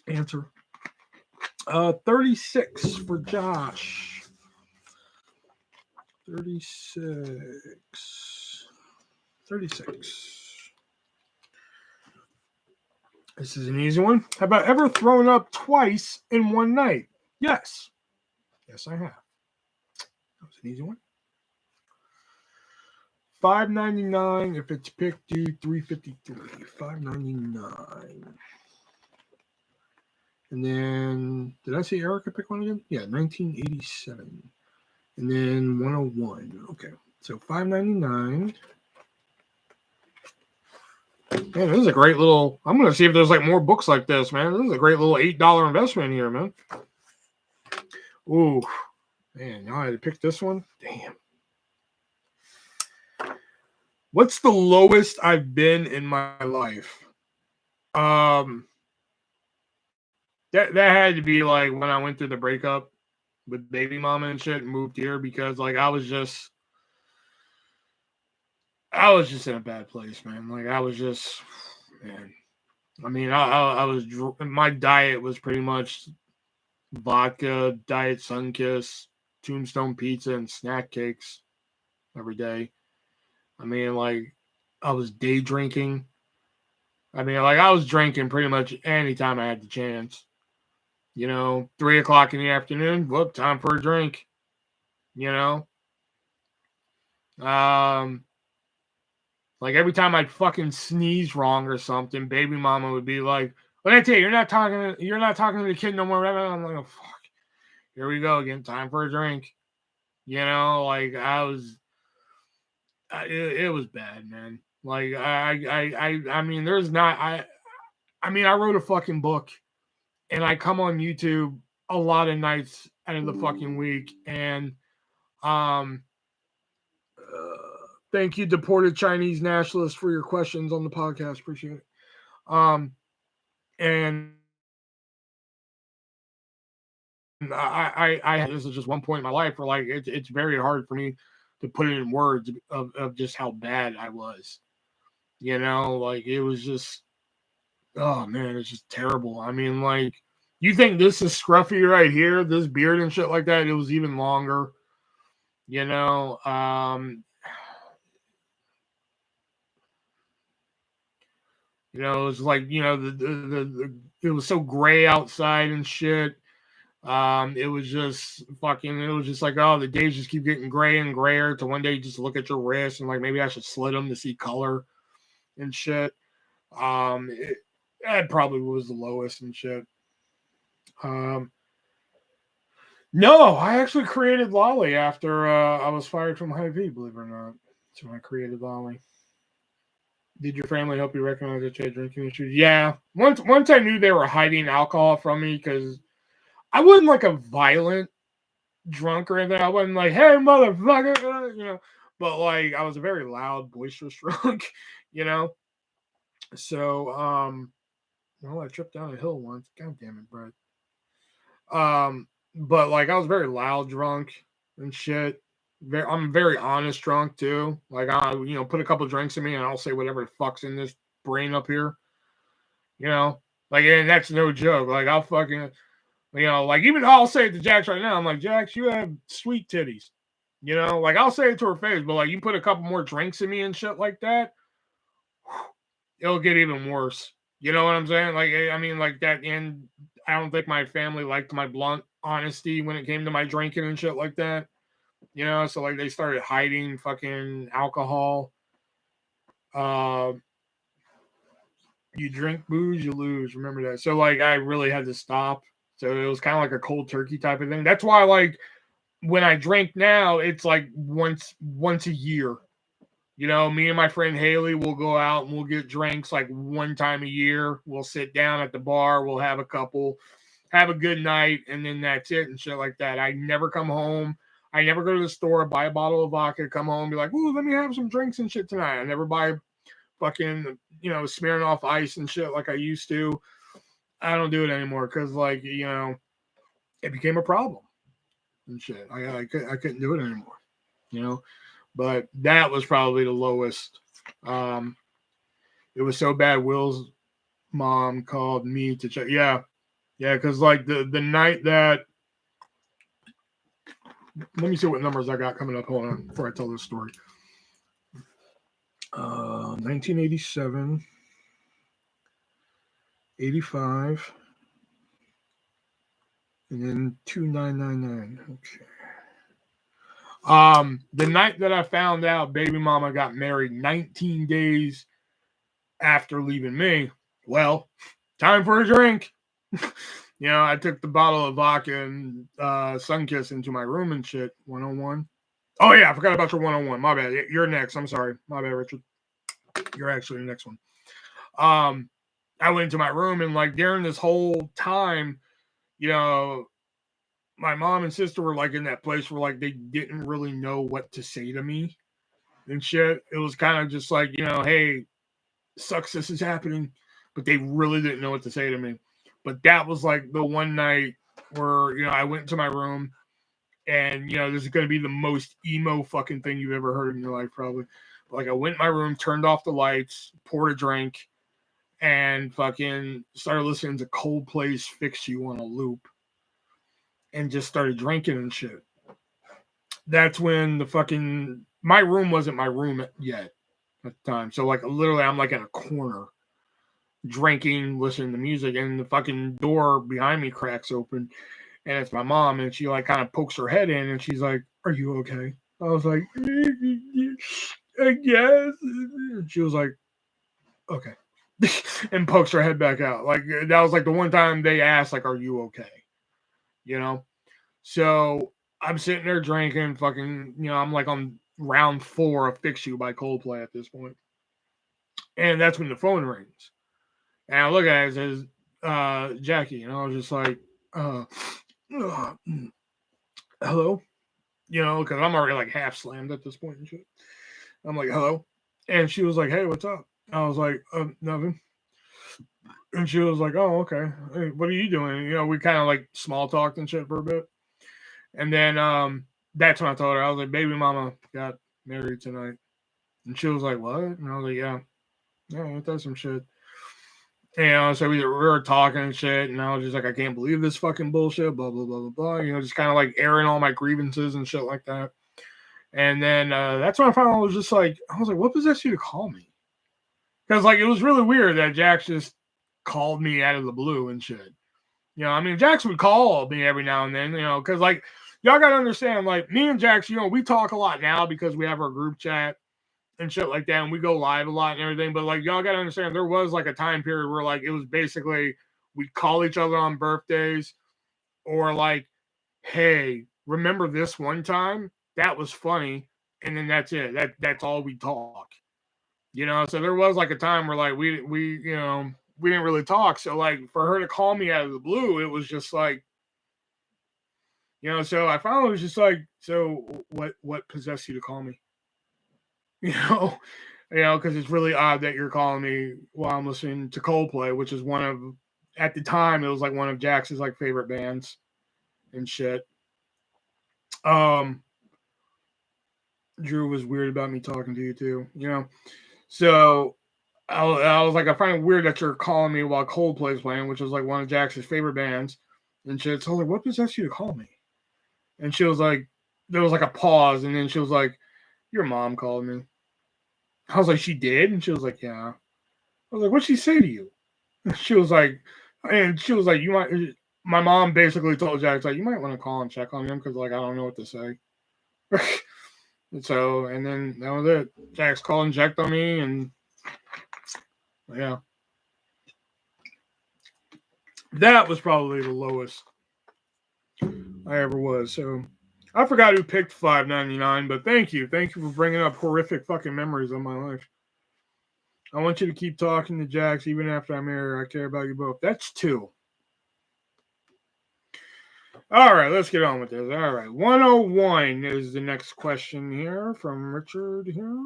answer. 36 for Josh. 36. This is an easy one. Have I ever thrown up twice in one night? Yes. Yes, I have. an easy one. $5.99 if it's picked due $3.53. $5.99. And then did I say Erica pick one again? Yeah, 1987. And then 101. Okay. So $5.99. Man, this is a great little. I'm gonna see if there's like more books like this, man. This is a great little $8 investment here, man. Ooh, man, now I had to pick this one. Damn. What's the lowest I've been in my life? That had to be like when I went through the breakup with baby mama and shit and moved here because like I was just in a bad place, man. Like I was just, man. I mean, I was, my diet was pretty much vodka, Diet Sunkiss, Tombstone pizza, and snack cakes every day. I mean, like, I was day drinking. I mean, like, I was drinking pretty much anytime I had the chance. 3 o'clock in the afternoon, whoop, time for a drink. Like every time I'd fucking sneeze wrong or something, baby mama would be like, "What I tell you, you're not talking to the kid no more." I'm like, "Oh fuck, here we go again. Time for a drink." Like I was, it was bad, man. Like I mean, there's not I mean, I wrote a fucking book, and I come on YouTube a lot of nights out of the fucking week, and thank you, deported Chinese nationalists, for your questions on the podcast. Appreciate it. And I this is just one point in my life where like it's very hard for me to put it in words of just how bad I was. Like it was just, oh man, it's just terrible. I mean, like, you think this is scruffy right here, this beard and shit like that? It was even longer. It was like, it was so gray outside and shit. It was just like, oh, the days just keep getting gray and grayer to one day you just look at your wrist and like, maybe I should slit them to see color and shit. That probably was the lowest and shit. No, I actually created Lolly after I was fired from Hy-Vee, believe it or not. So I created Lolly. Did your family help you recognize that you had drinking issues? Yeah. Once I knew they were hiding alcohol from me, because I wasn't like a violent drunk or anything. I wasn't like, hey, motherfucker, but like I was a very loud, boisterous drunk, So, well, I tripped down a hill once. God damn it, bro. But like I was very loud drunk and shit. I'm very honest drunk too. Like I, put a couple drinks in me and I'll say whatever the fuck's in this brain up here. Like, and that's no joke. Like I'll fucking, like even I'll say it to Jax right now. I'm like, Jax, you have sweet titties. Like I'll say it to her face, but like you put a couple more drinks in me and shit like that, it'll get even worse. You know what I'm saying? Like, I mean, like that. And I don't think my family liked my blunt honesty when it came to my drinking and shit like that. So like they started hiding fucking alcohol. You drink booze, you lose. Remember that. So like I really had to stop. So it was kind of like a cold turkey type of thing. That's why like when I drink now, it's like once a year. Me and my friend Haley will go out and we'll get drinks like one time a year. We'll sit down at the bar, we'll have a couple, have a good night, and then that's it and shit like that. I never come home. I never go to the store, buy a bottle of vodka, come home, be like, ooh, let me have some drinks and shit tonight. I never buy fucking, smearing off ice and shit like I used to. I don't do it anymore because, like, it became a problem and shit. I couldn't do it anymore, But that was probably the lowest. It was so bad. Will's mom called me to check. Yeah, because like the night that. Let me see what numbers I got coming up. Hold on before I tell this story. 1987, 85, and then 2999. Okay. The night that I found out baby mama got married 19 days after leaving me, well, time for a drink. You know, I took the bottle of vodka and Sunkiss into my room and shit. 101. Oh, yeah, I forgot about your 101. My bad. You're next. I'm sorry. My bad, Richard. You're actually the next one. I went into my room and, like, during this whole time, you know, my mom and sister were, like, in that place where, like, they didn't really know what to say to me and shit. It was kind of just like, you know, hey, sucks this is happening, but they really didn't know what to say to me. But that was like the one night where, you know, I went to my room and, you know, this is going to be the most emo fucking thing you've ever heard in your life, probably. But, like, I went in my room, turned off the lights, poured a drink, and fucking started listening to Coldplay's Fix You on a loop and just started drinking and shit. That's when the fucking, my room wasn't my room yet at the time. So, like, literally, I'm like in a corner drinking, listening to music, and the fucking door behind me cracks open, and it's my mom, and she, like, kind of pokes her head in, and she's like, "Are you okay?" I was like, "I guess." And she was like, "Okay," and pokes her head back out. Like, that was like the one time they asked, like, "Are you okay?" You know. So I'm sitting there drinking, fucking, you know, I'm like on round 4 of "Fix You" by Coldplay at this point, and that's when the phone rings. And I look at it, it says, Jackie. And I was just like, hello? You know, because I'm already like half slammed at this point and shit. I'm like, hello? And she was like, hey, what's up? I was like, nothing. And she was like, oh, okay. Hey, what are you doing? You know, we kind of like small talked and shit for a bit. And then that's when I told her, I was like, baby mama got married tonight. And she was like, what? And I was like, yeah, it does some shit. You know, so we were talking and shit, and I was just like, I can't believe this fucking bullshit, blah, blah, blah, blah, blah. You know, just kind of like airing all my grievances and shit like that. And then that's when I finally was just like, I was like, what possessed you to call me? Because, like, it was really weird that Jax just called me out of the blue and shit. You know, I mean, Jax would call me every now and then, you know, because, like, y'all got to understand, like, me and Jax, you know, we talk a lot now because we have our group chat and shit like that, and we go live a lot and everything. But, like, y'all gotta understand, there was like a time period where, like, it was basically we'd call each other on birthdays, or like, hey, remember this one time? That was funny, and then that's it. That's all we talk. You know, so there was like a time where, like, we you know, we didn't really talk. So, like, for her to call me out of the blue, it was just like, you know, so I finally was just like, so what possessed you to call me? You know, because it's really odd that you're calling me while I'm listening to Coldplay, which is one of, at the time, it was like one of Jax's like favorite bands and shit. Drew was weird about me talking to you too, you know. So I was like, I find it weird that you're calling me while Coldplay's playing, which was like one of Jax's favorite bands and shit. So I was like, what possessed you to call me? And she was like, there was like a pause, and then she was like, your mom called me. I was like, she did? And she was like, yeah. I was like, what'd she say to you? She was like, you might. My mom basically told Jax, like, you might want to call and check on him because, like, I don't know what to say. And so, and then that was it. Jax called and checked on me, and yeah, that was probably the lowest I ever was. So I forgot who picked $5.99, but thank you for bringing up horrific fucking memories of my life. I want you to keep talking to Jax even after I'm here. I care about you both. That's 2. All right, let's get on with this. All right, 101 is the next question here from Richard here.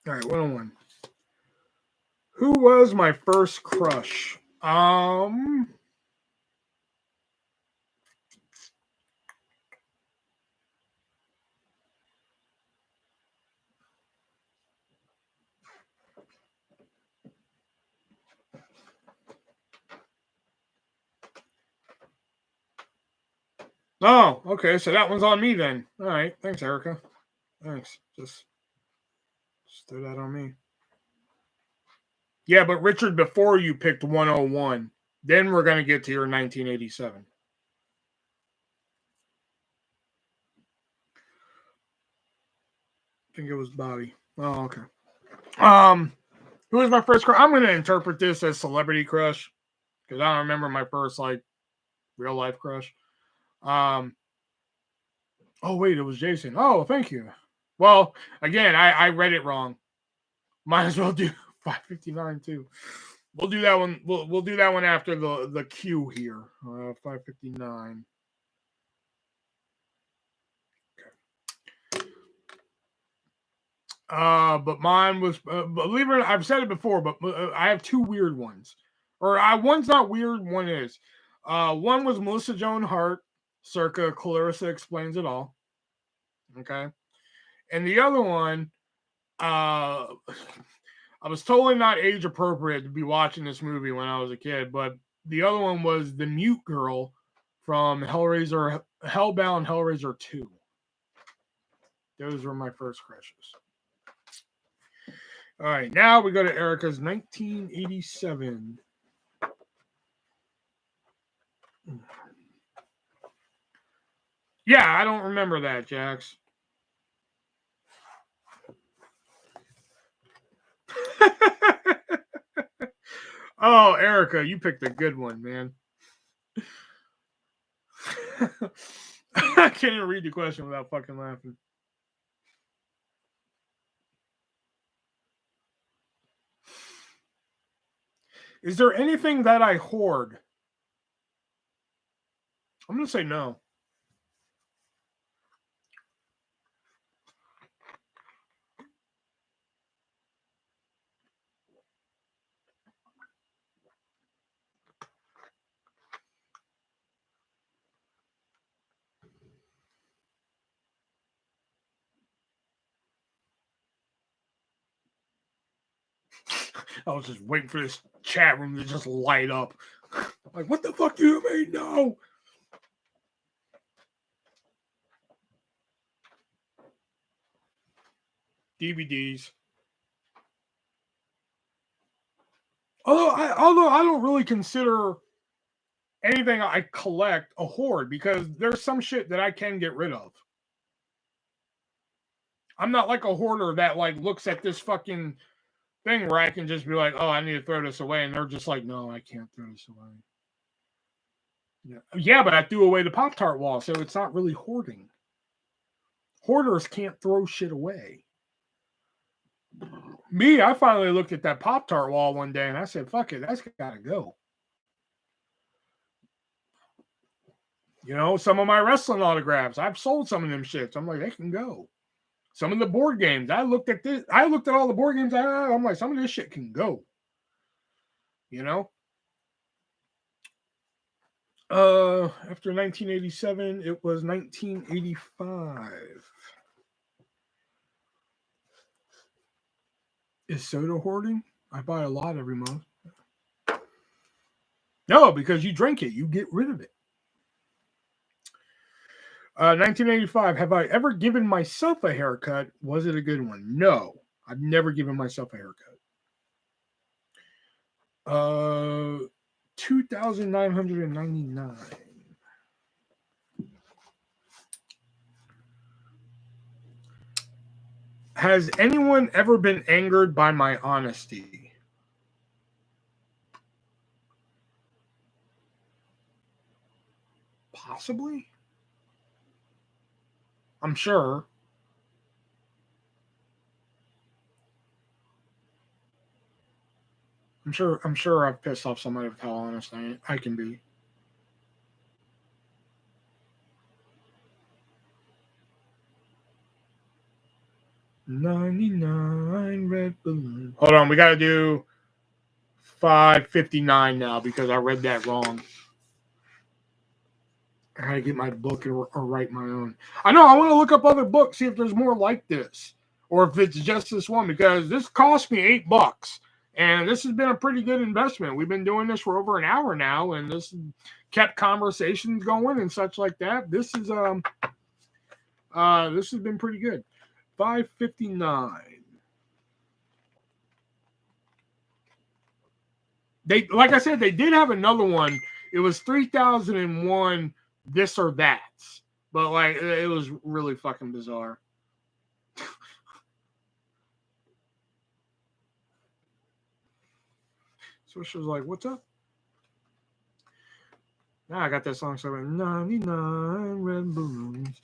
All right, 101. Who was my first crush? Oh, okay, so that one's on me then. All right, thanks, Erica. Thanks. Just throw that on me. Yeah, but Richard, before you picked 101, then we're going to get to your 1987. I think it was Bobby. Oh, okay. Who was my first crush? I'm going to interpret this as celebrity crush because I don't remember my first like real life crush. Oh wait, it was Jason. Oh, thank you. Well, again, I read it wrong. Might as well do 559 too. We'll do that one. We'll do that one after the queue here. 559. But mine was, believe it or not, I've said it before, but I have two weird ones. Or one's not weird, one is. One was Melissa Joan Hart, circa Clarissa Explains It All. Okay. And the other one, I was totally not age appropriate to be watching this movie when I was a kid, but the other one was the mute girl from Hellbound Hellraiser 2. Those were my first crushes. All right, now we go to Erica's 1987. Yeah, I don't remember that, Jax. Oh, Erica, you picked a good one, man. I can't even read the question without fucking laughing. Is there anything that I hoard? I'm going to say no. I was just waiting for this chat room to just light up. Like, what the fuck do you mean? No. DVDs. Although I don't really consider anything I collect a hoard because there's some shit that I can get rid of. I'm not like a hoarder that like looks at this fucking thing where I can just be like, oh, I need to throw this away. And they're just like, no, I can't throw this away. Yeah, but I threw away the Pop-Tart wall, so it's not really hoarding. Hoarders can't throw shit away. Me, I finally looked at that Pop-Tart wall one day and I said, fuck it, that's got to go. You know, some of my wrestling autographs, I've sold some of them shits. I'm like, they can go. Some of the board games, I looked at all the board games I had. I'm like, some of this shit can go. You know? After 1987, it was 1985. Is soda hoarding? I buy a lot every month. No, because you drink it, you get rid of it. 1985. Have I ever given myself a haircut? Was it a good one? No, I've never given myself a haircut. 2,999. Has anyone ever been angered by my honesty? Possibly. I'm sure. I'm sure I've pissed off somebody with how honest I can be. $99 red balloon. Hold on, we got to do 559 now because I read that wrong. I gotta get my book or write my own. I know I want to look up other books, see if there's more like this, or if it's just this one, because this cost me $8, and this has been a pretty good investment. We've been doing this for over an hour now, and this kept conversations going and such like that. This has been pretty good. $5.59. They, like I said, they did have another one. It was 3001 this or that, but like it was really fucking bizarre. So she was like, "What's up?" Now I got that song started. 99 red balloons.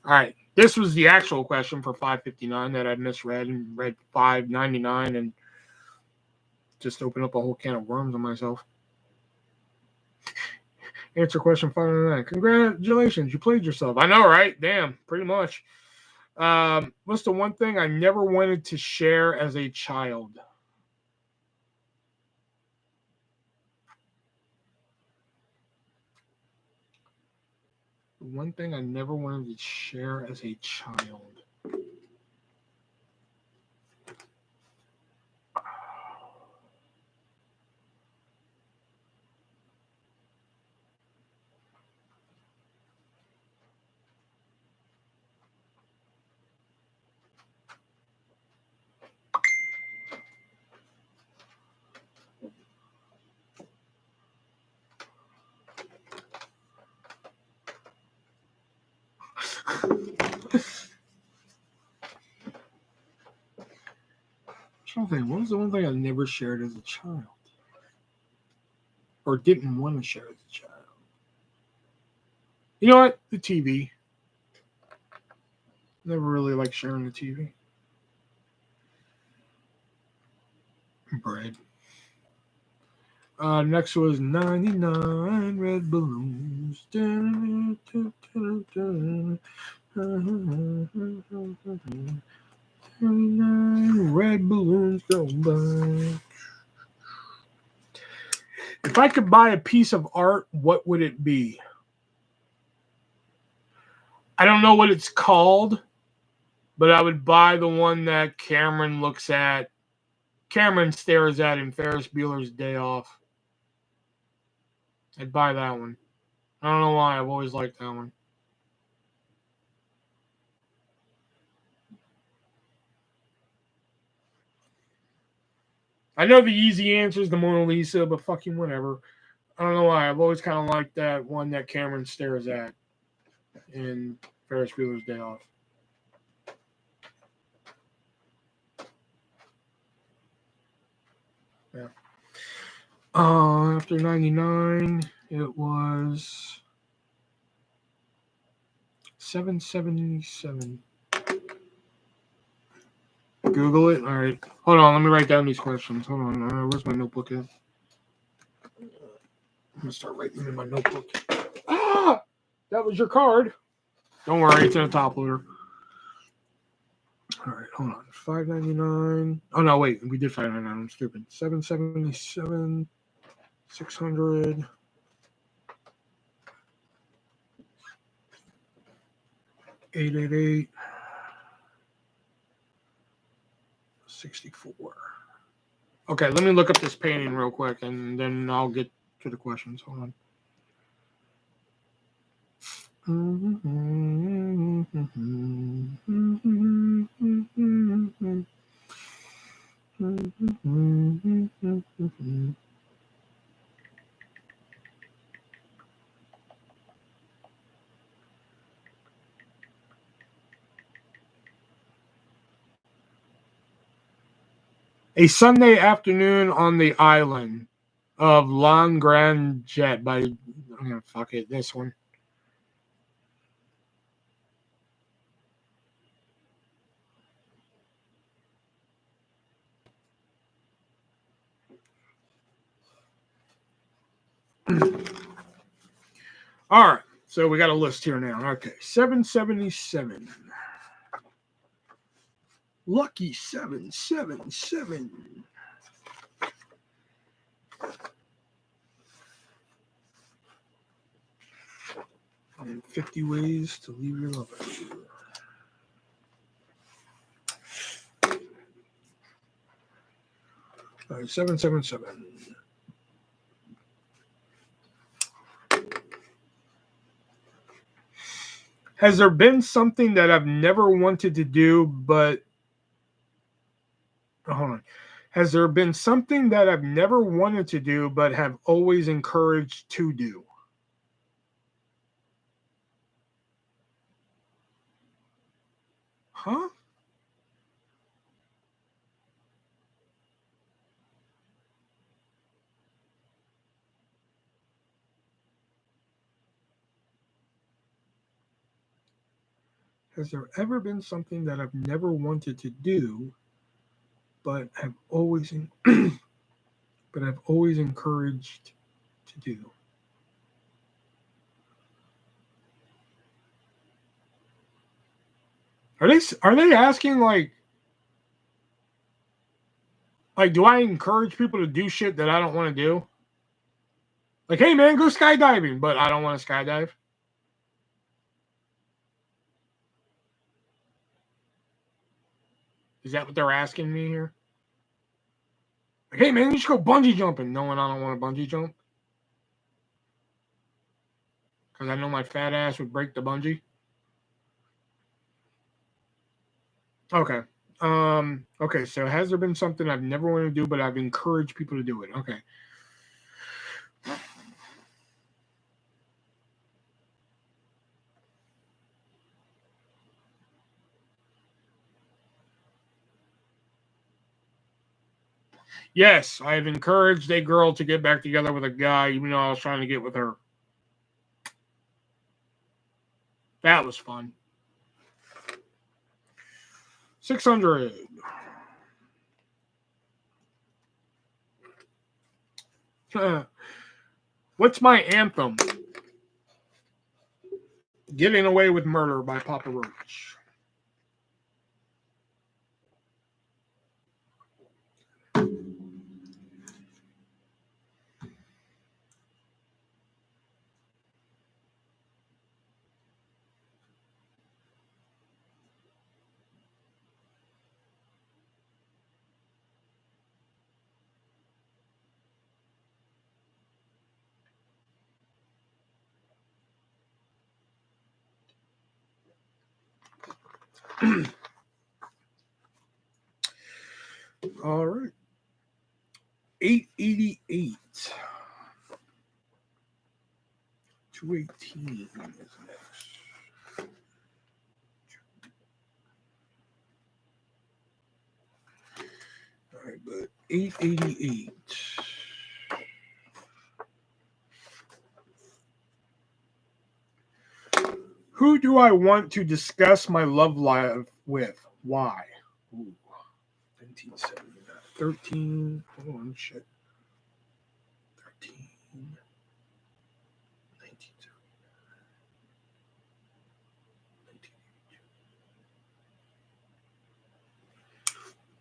All right, this was the actual question for $5.59 that I misread and read $5.99 and just opened up a whole can of worms on myself. Answer question 5.99. Congratulations, you played yourself. I know, right? Damn, pretty much. What's the one thing I never wanted to share as a child? The one thing I never wanted to share as a child. What was the one thing I never shared as a child? Or didn't want to share as a child? You know what? The TV. Never really liked sharing the TV. Bread. Next was 99 red balloons. 99 red balloons go by. If I could buy a piece of art, what would it be? I don't know what it's called, but I would buy the one that Cameron stares at in Ferris Bueller's Day Off. I'd buy that one. I don't know why. I've always liked that one. I know the easy answer is the Mona Lisa, but fucking whatever. I don't know why. I've always kind of liked that one that Cameron stares at in Ferris Bueller's Day Off. Yeah. After 99, it was 777. Google it. All right. Hold on. Let me write down these questions. Hold on. Where's my notebook at? I'm going to start writing in my notebook. Ah! That was your card. Don't worry. It's in a top loader. All right. Hold on. $5.99. Oh, no. Wait. We did $5.99. I'm stupid. 777. 600. 888. 64. Okay, let me look up this painting real quick, and then I'll get to the questions. Hold on. A Sunday Afternoon on the Island of Lan Grand Jet by, I'm gonna fuck it, this one. All right, so we got a list here now. Okay, 777. Lucky 777. And 50 ways to leave your lover. All right, 777. Has there been something that I've never wanted to do, but hold on. Has there been something that I've never wanted to do, but have always encouraged to do? Huh? Has there ever been something that I've never wanted to do, but have always but I've always encouraged to do? Are they asking like do I encourage people to do shit that I don't want to do? Like, hey man, go skydiving, but I don't want to skydive. Is that what they're asking me here? Like, hey man, you should go bungee jumping, knowing I don't want to bungee jump. Because I know my fat ass would break the bungee. Okay. Okay, so has there been something I've never wanted to do, but I've encouraged people to do it? Okay. Yes, I have encouraged a girl to get back together with a guy, even though I was trying to get with her. That was fun. 600. What's my anthem? Getting Away with Murder by Papa Roach. All right. 888. 218 is next. All right, but 888. Who do I want to discuss my love life with? Why? Ooh, 1979. 13. Hold on, shit. 13.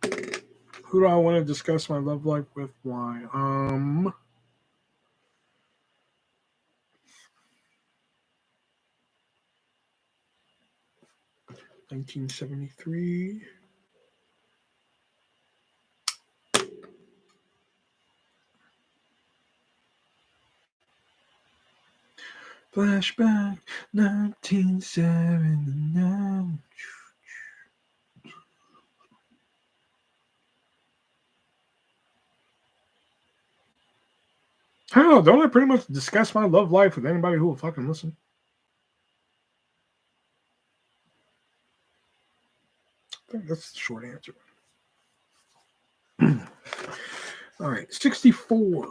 1979. Who do I want to discuss my love life with? Why? 1973. Flashback 1979. I don't know. Don't I pretty much discuss my love life with anybody who will fucking listen? I think that's the short answer. All right, 64.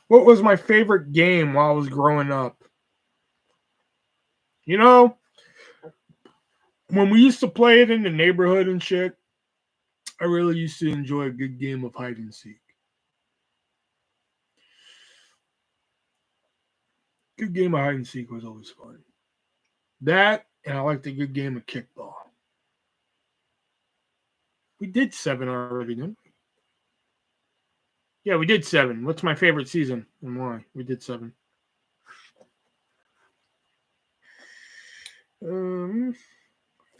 What was my favorite game while I was growing up? You know, when we used to play it in the neighborhood and shit, I really used to enjoy a good game of hide and seek. Good game of hide and seek was always fun. That, and I liked a good game of kickball. We did 7 already, didn't we? Yeah, we did 7. What's my favorite season and why? We did 7.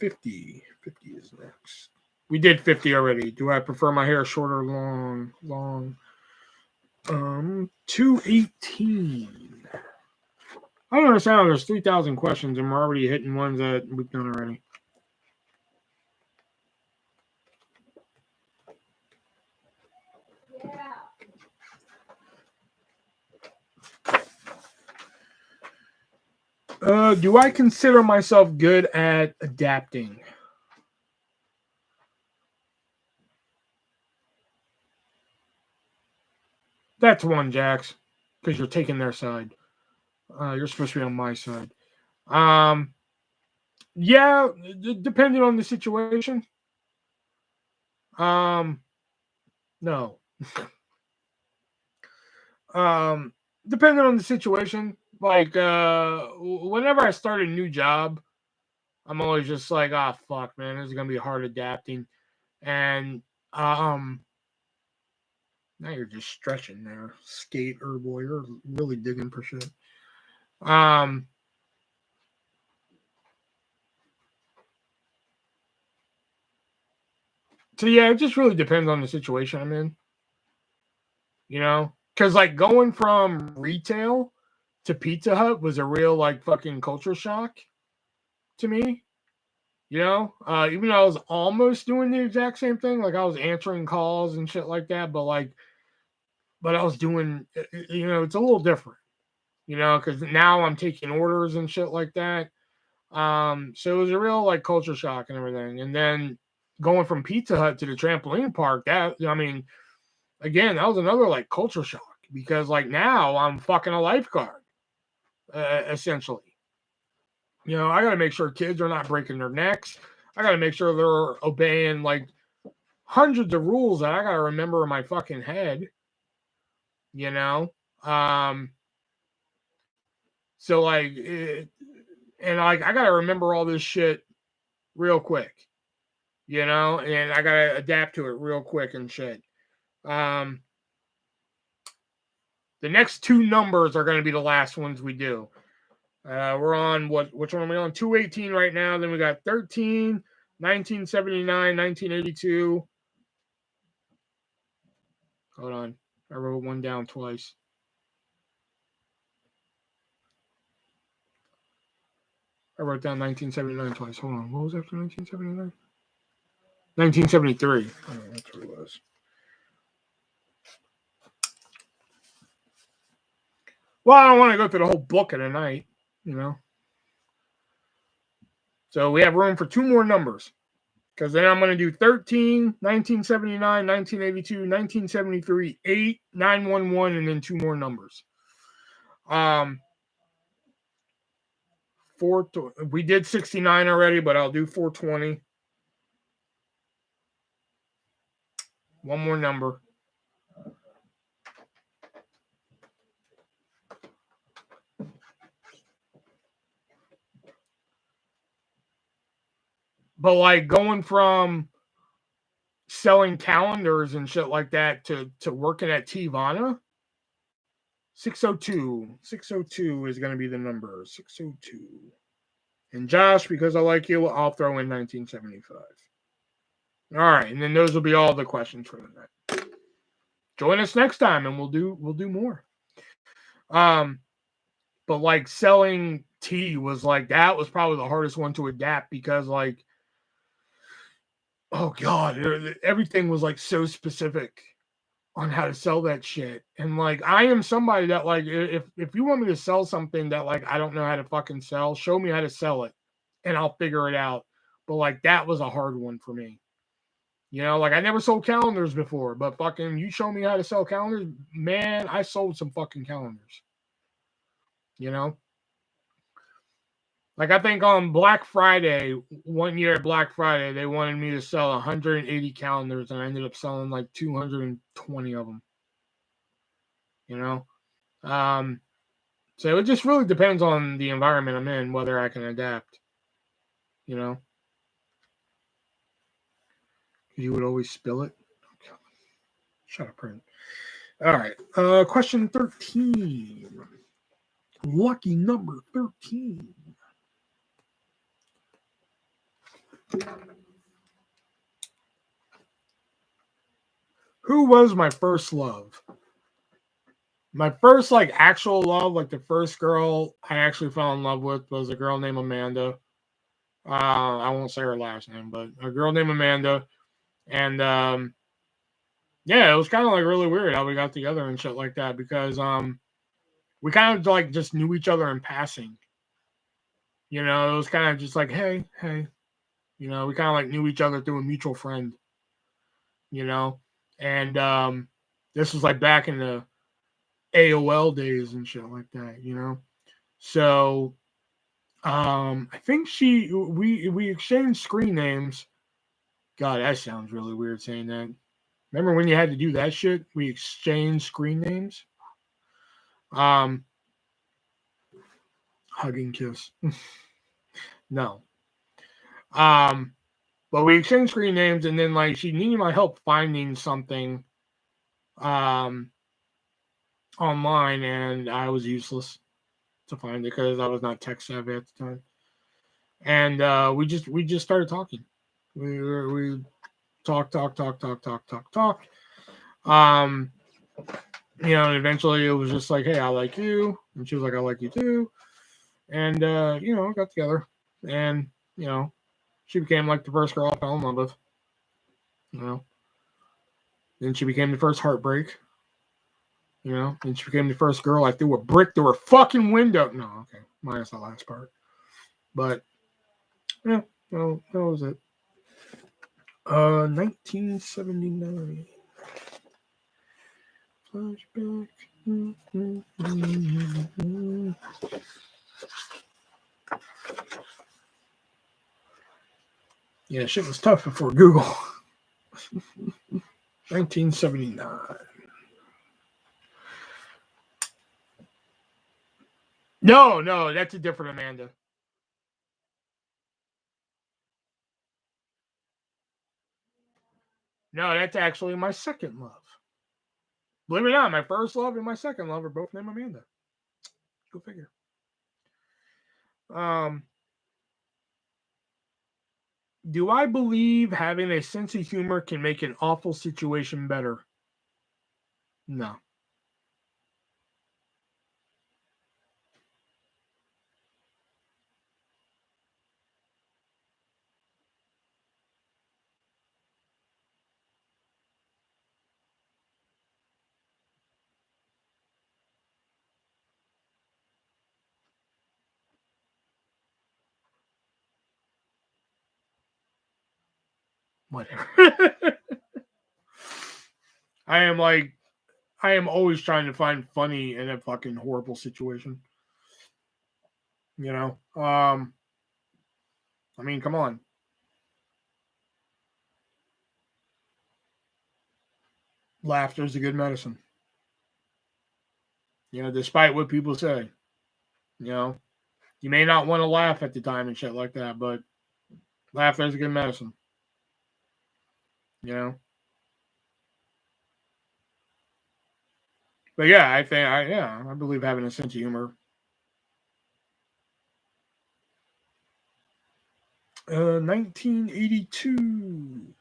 50. 50 is next. We did 50 already. Do I prefer my hair short or long? Long. 218. I don't understand how there's 3,000 questions and we're already hitting ones that we've done already. Do I consider myself good at adapting? That's one, Jax, because you're taking their side. You're supposed to be on my side. Yeah, depending on the situation. No. Depending on the situation, like whenever I start a new job, I'm always just like, ah, fuck, man, this is gonna be hard adapting. And now you're just stretching there, skater boy. You're really digging for shit. So yeah, it just really depends on the situation I'm in. You know, because like going from retail to Pizza Hut was a real like fucking culture shock to me. You know, even though I was almost doing the exact same thing, like I was answering calls and shit like that, but I was doing, you know, it's a little different, you know, because now I'm taking orders and shit like that. So it was a real like culture shock and everything. And then going from Pizza Hut to the trampoline park, that, I mean, again, that was another like culture shock because like now I'm fucking a lifeguard, essentially. You know, I got to make sure kids are not breaking their necks. I got to make sure they're obeying like hundreds of rules that I got to remember in my fucking head. You know, so like, and like I got to remember all this shit real quick. You know, and I got to adapt to it real quick and shit. The next two numbers are going to be the last ones we do. We're on which one are we on? 218 right now. Then we got 13, 1979, 1982. Hold on. I wrote one down twice. I wrote down 1979 twice. Hold on. What was after 1979? 1973. Oh, that's what it was. Well, I don't want to go through the whole book in a night, you know. So we have room for two more numbers. Because then I'm going to do 13, 1979, 1982, 1973, 8, 911, and then two more numbers. We did 69 already, but I'll do 420. One more number. But like going from selling calendars and shit like that to working at Tivana, 602. 602 is going to be the number. 602. And Josh, because I like you, I'll throw in 1975. All right, and then those will be all the questions for the night. Join us next time, and we'll do more. But like selling tea was like that was probably the hardest one to adapt because like, oh god, everything was like so specific on how to sell that shit. And like I am somebody that like if you want me to sell something that like I don't know how to fucking sell, show me how to sell it and I'll figure it out. But like that was a hard one for me. You know, like I never sold calendars before, but fucking you show me how to sell calendars, man, I sold some fucking calendars. You know? Like I think on Black Friday, one year at Black Friday, they wanted me to sell 180 calendars, and I ended up selling like 220 of them. You know, so it just really depends on the environment I'm in whether I can adapt. You know, you would always spill it. Okay. Shut up, print. All right. Question 13. Lucky number 13. Who was my first love? My first like actual love, like the first girl I actually fell in love with was a girl named Amanda. I won't say her last name, but a girl named Amanda. And yeah, it was kind of like really weird how we got together and shit like that because we kind of like just knew each other in passing. You know, it was kind of just like, hey, hey. You know, we kind of like knew each other through a mutual friend. You know, and this was like back in the AOL days and shit like that. You know, so I think we exchanged screen names. God, that sounds really weird saying that. Remember when you had to do that shit? We exchanged screen names. Um, hug and kiss. No. But we exchanged screen names, and then like she needed my help finding something, online, and I was useless to find it because I was not tech savvy at the time. And we just started talking. We talk. Um, you know, and eventually it was just like, hey, I like you, and she was like, I like you too, and you know, got together, and you know, she became like the first girl I fell in love with. You know, then she became the first heartbreak. You know, and she became the first girl I threw a brick through her fucking window. No, okay, minus the last part, but yeah, no, that was it. 1979. Flashback. Yeah, shit was tough before Google. 1979. No, that's a different Amanda. No, that's actually my second love. Believe it or not, my first love and my second love are both named Amanda. Go figure. Um, do I believe having a sense of humor can make an awful situation better? No. Whatever. I am like, I am always trying to find funny in a fucking horrible situation. You know? I mean, come on. Laughter is a good medicine. You know, despite what people say. You know, you may not want to laugh at the time and shit like that, but laughter is a good medicine. You know? But yeah, I believe having a sense of humor. 1982.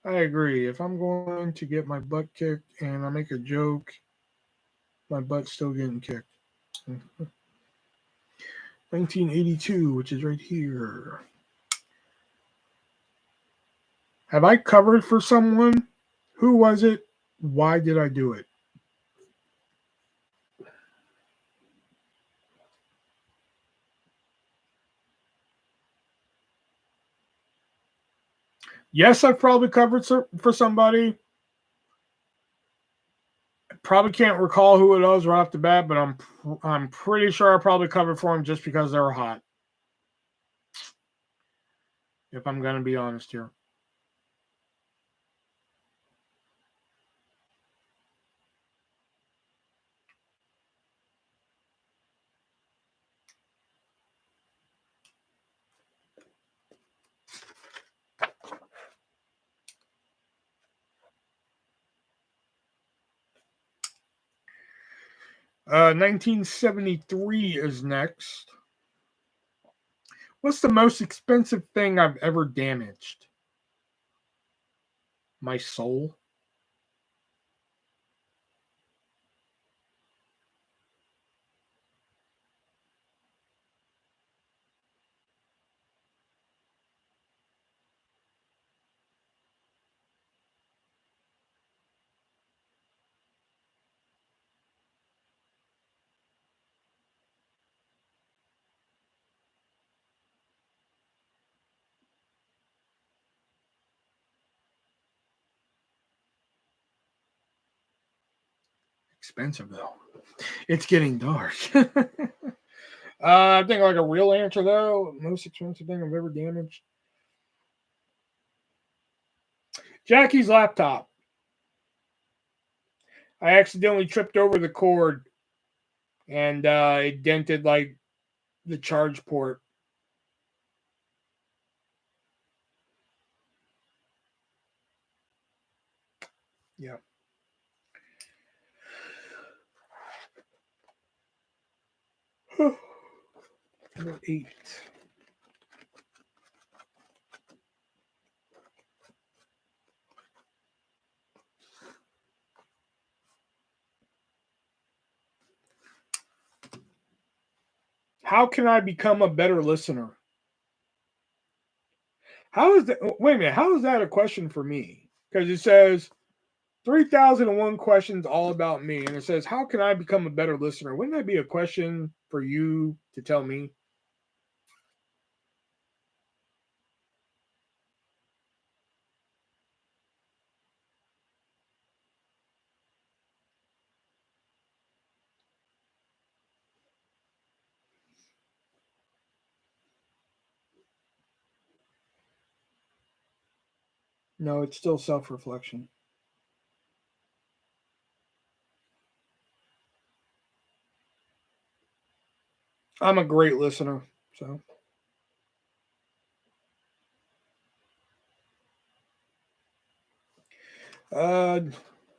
I agree. If I'm going to get my butt kicked and I make a joke, my butt's still getting kicked. 1982, which is right here. Have I covered for someone? Who was it? Why did I do it? Yes, I've probably covered for somebody. Probably can't recall who it was right off the bat, but I'm pretty sure I probably covered for them just because they were hot. If I'm gonna be honest here. 1973 is next. What's the most expensive thing I've ever damaged? My soul. Expensive though. It's getting dark. I think like a real answer though, most expensive thing I've ever damaged. Jackie's laptop. I accidentally tripped over the cord and it dented like the charge port. Yeah. Number 8. How can I become a better listener? How is that? Wait a minute. How is that a question for me? Because it says 3001 questions all about me. And it says, how can I become a better listener? Wouldn't that be a question for you to tell me? No, it's still self-reflection. I'm a great listener, so.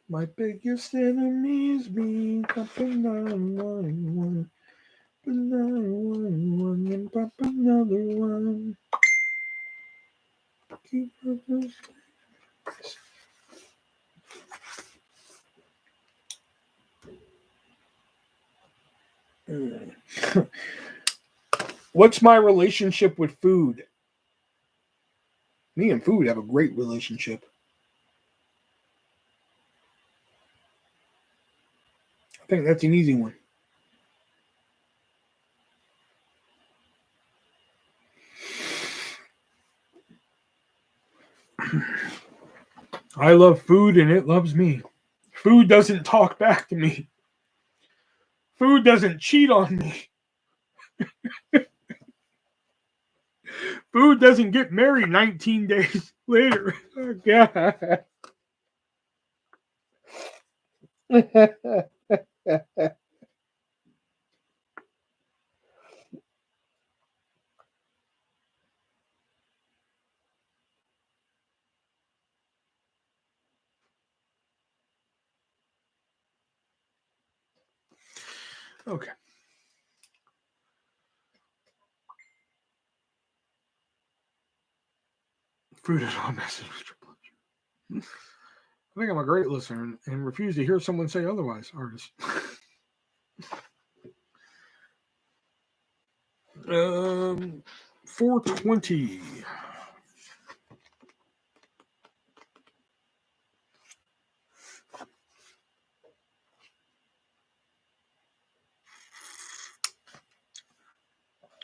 My biggest enemy is me. Papa 911. Papa 911 and Papa another one. Keep up this. What's my relationship with food? Me and food have a great relationship. I think that's an easy one. I love food and it loves me. Food doesn't talk back to me. Food doesn't cheat on me. Food doesn't get married 19 days later. Oh, God. Okay. Food is all message with triple. I think I'm a great listener and refuse to hear someone say otherwise, artist. 420.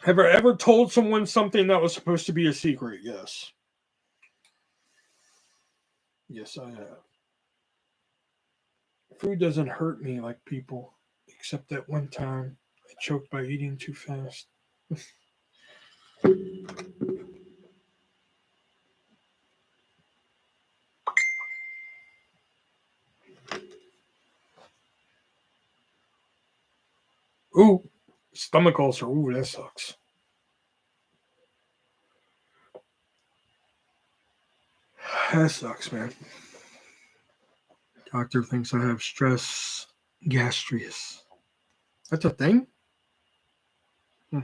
Have I ever told someone something that was supposed to be a secret? Yes. Yes, I have. Food doesn't hurt me like people, except that one time I choked by eating too fast. Ooh, stomach ulcer. Ooh, that sucks. That sucks, man. Doctor thinks I have stress gastritis. That's a thing? Hmm.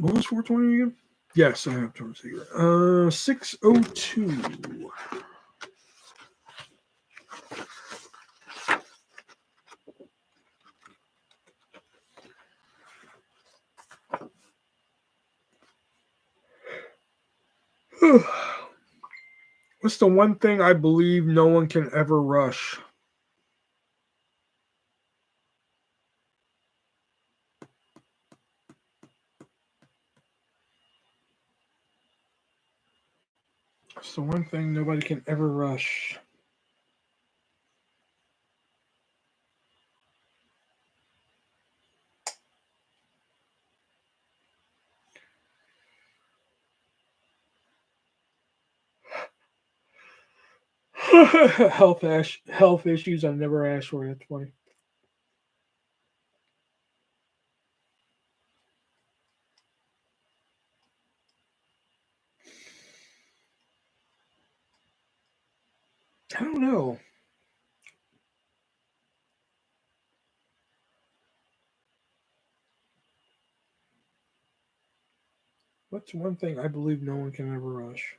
What was 420 again? Yes, I have Tom Secret. 602. What's the one thing I believe no one can ever rush? What's the one thing nobody can ever rush? health issues I never asked for. That's funny. I don't know. What's one thing I believe no one can ever rush?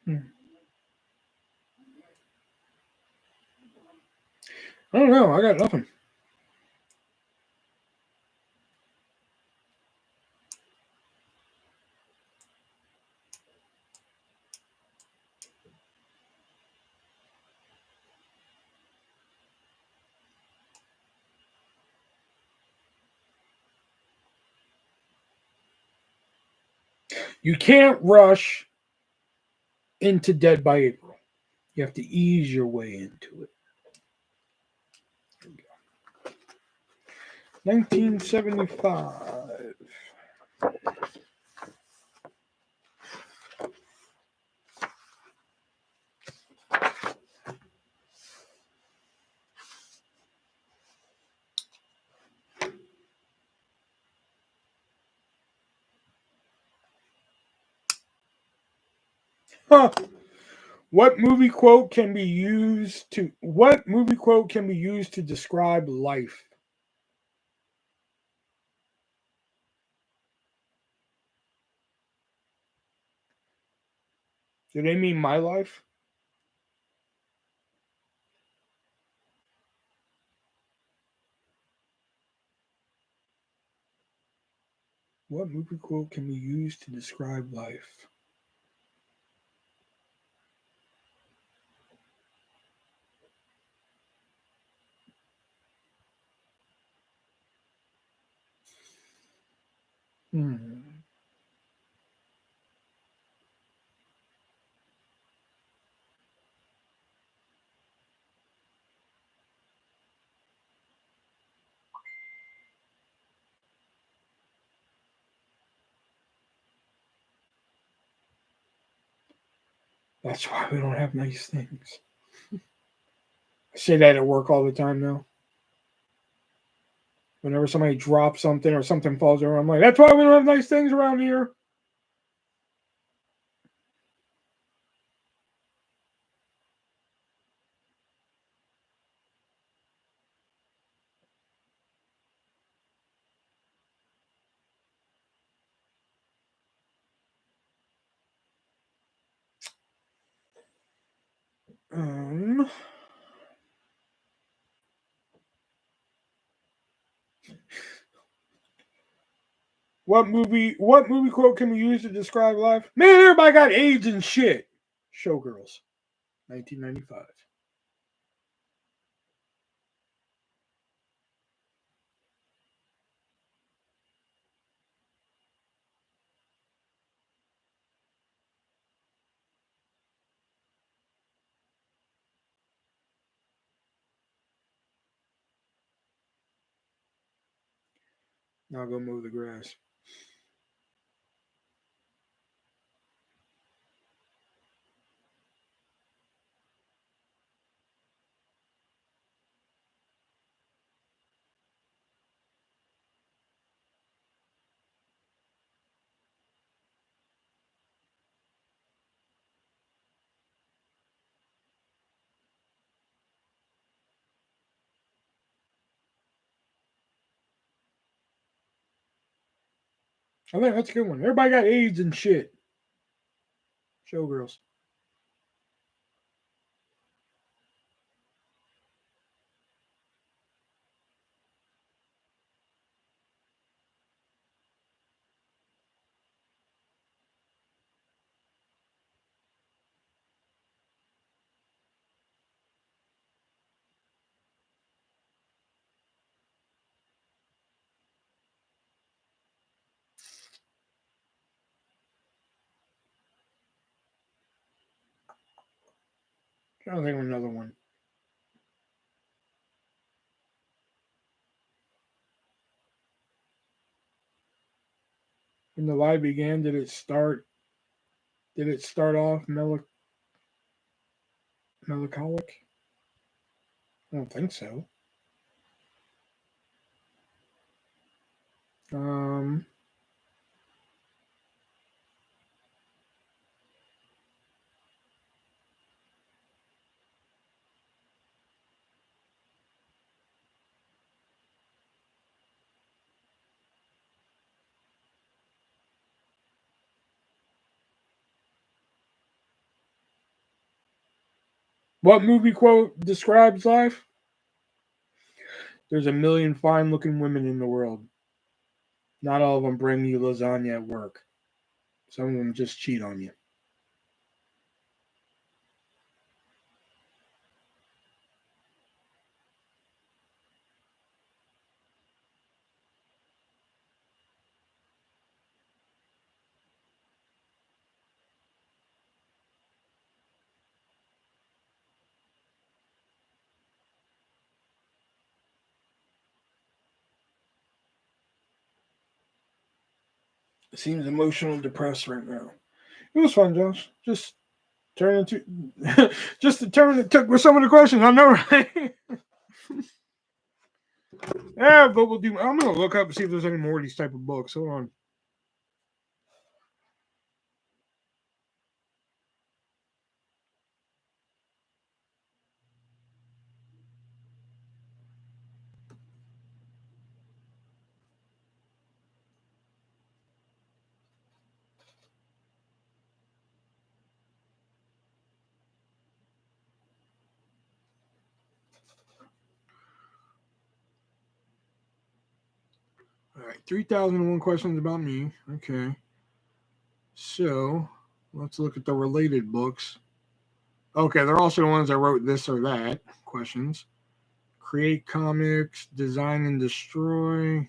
Hmm. I don't know. I got nothing. You can't rush into Dead by April. You have to ease your way into it. 1975. Huh. What movie quote can be used to describe life? Do they mean my life? What movie quote can be used to describe life? Hmm. That's why we don't have nice things. I say that at work all the time now. Whenever somebody drops something or something falls over, I'm like, that's why we don't have nice things around here. Um, what movie quote can we use to describe life? Man, everybody got AIDS and shit. Showgirls, 1995. Now go mow the grass. I think that's a good one. Everybody got AIDS and shit. Showgirls. I don't think of another one. When the lie began, did it start? Did it start off melancholic? I don't think so. Um, what movie quote describes life? There's a million fine-looking women in the world. Not all of them bring you lasagna at work. Some of them just cheat on you. It seems emotional and depressed right now. It was fun, Josh. Just turn into just the turn it took with some of the questions. I know, right? Yeah, but we'll do. I'm gonna look up and see if there's any more of these type of books. Hold on. All right, 3,001 questions about me. Okay, so let's look at the related books. Okay, they're also the ones I wrote this or that questions. Create comics, design and destroy.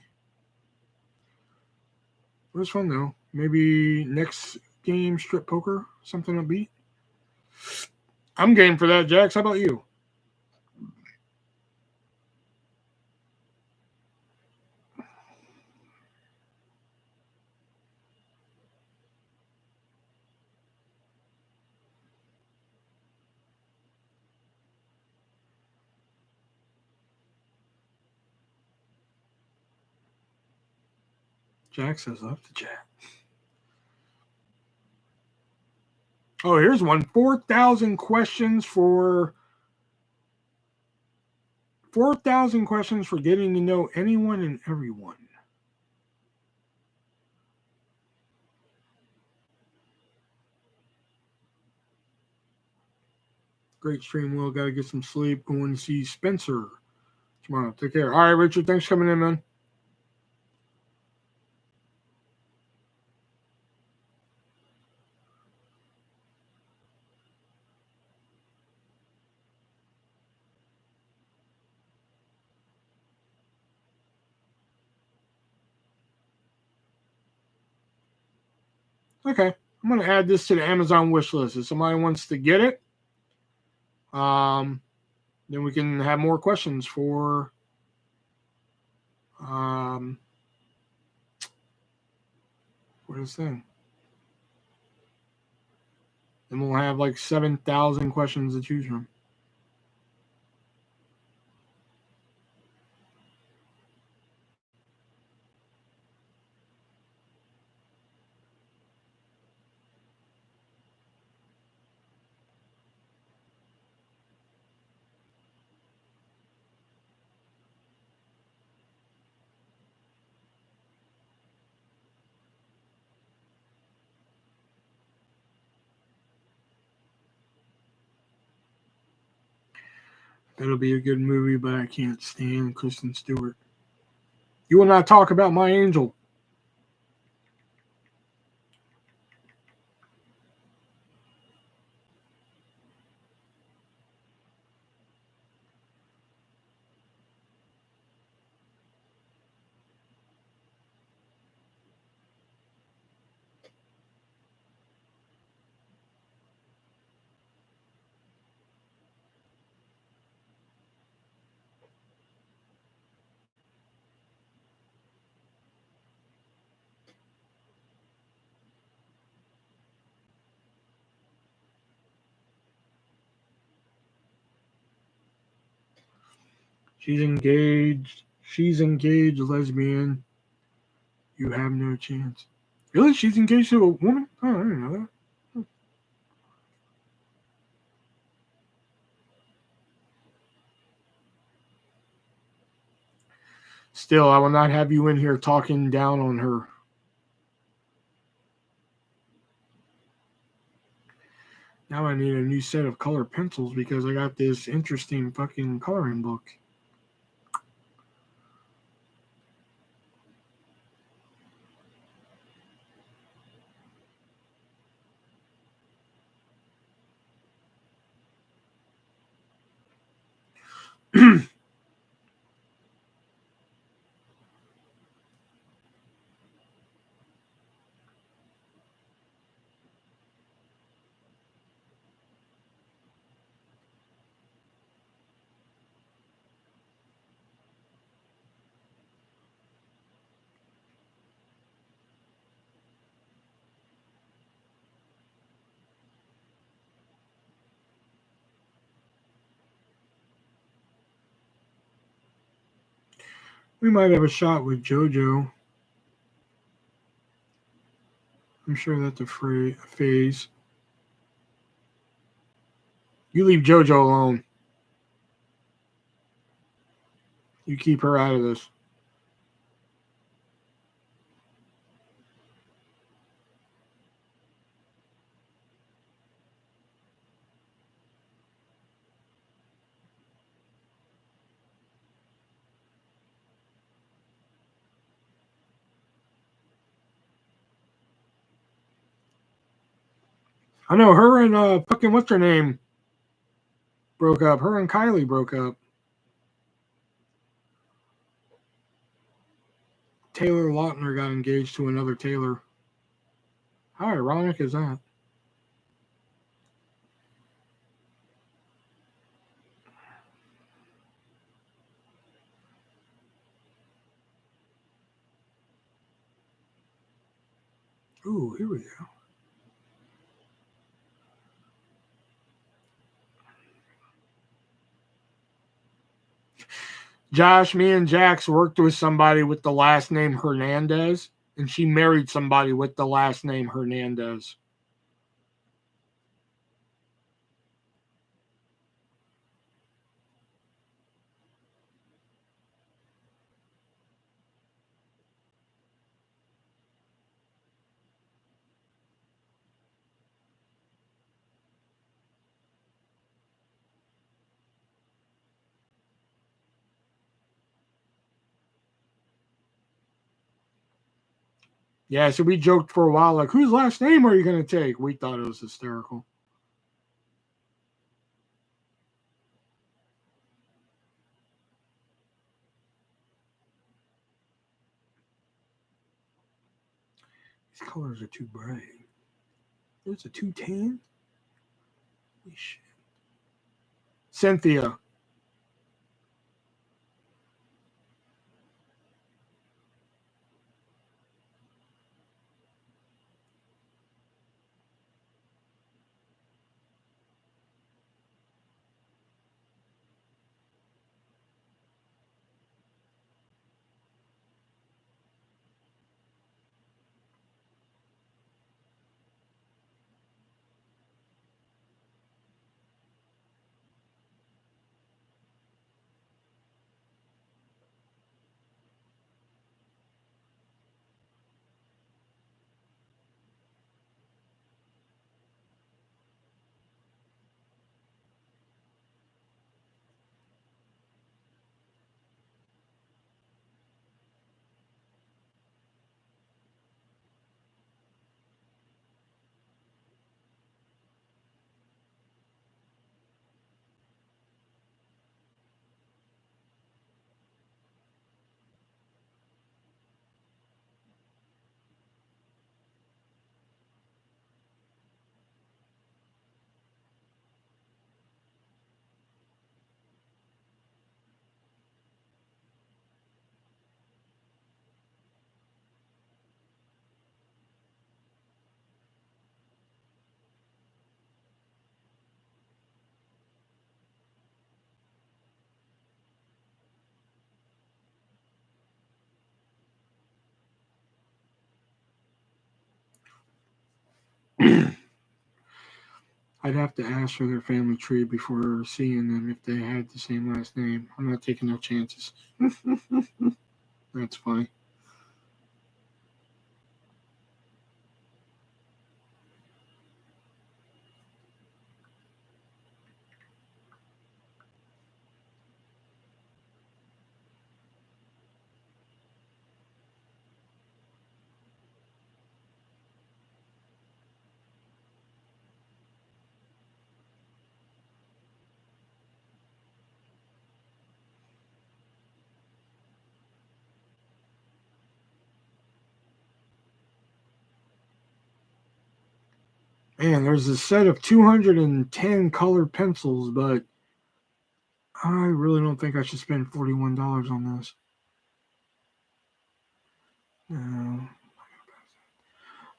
Where's fun though? Maybe next game, strip poker, something upbeat. I'm game for that, Jax. How about you? Jax says love to chat. Oh, here's one. 4,000 questions for 4,000 questions for getting to know anyone and everyone. Great stream, Will. Got to get some sleep. Going to see Spencer tomorrow. Take care. All right, Richard. Thanks for coming in, man. Okay. I'm going to add this to the Amazon wish list. If somebody wants to get it, then we can have more questions for for this thing. Then we'll have like 7,000 questions to choose from. That'll be a good movie, but I can't stand Kristen Stewart. You will not talk about my angel. She's engaged. She's engaged, lesbian. You have no chance. Really? She's engaged to a woman? Oh, I didn't know that. Still, I will not have you in here talking down on her. Now I need a new set of color pencils because I got this interesting fucking coloring book. We might have a shot with JoJo. I'm sure that's a phase. You leave JoJo alone. You keep her out of this. I know her and fucking what's her name broke up. Her and Kylie broke up. Taylor Lautner got engaged to another Taylor. How ironic is that? Ooh, here we go. Josh, me and Jax worked with somebody with the last name Hernandez, and she married somebody with the last name Hernandez. Yeah, so we joked for a while, like, whose last name are you going to take? We thought it was hysterical. These colors are too bright. There's a 210. Holy shit. Cynthia. I'd have to ask for their family tree before seeing them if they had the same last name. I'm not taking no chances. That's funny. Man, there's a set of 210 colored pencils, but I really don't think I should spend $41 on this. No.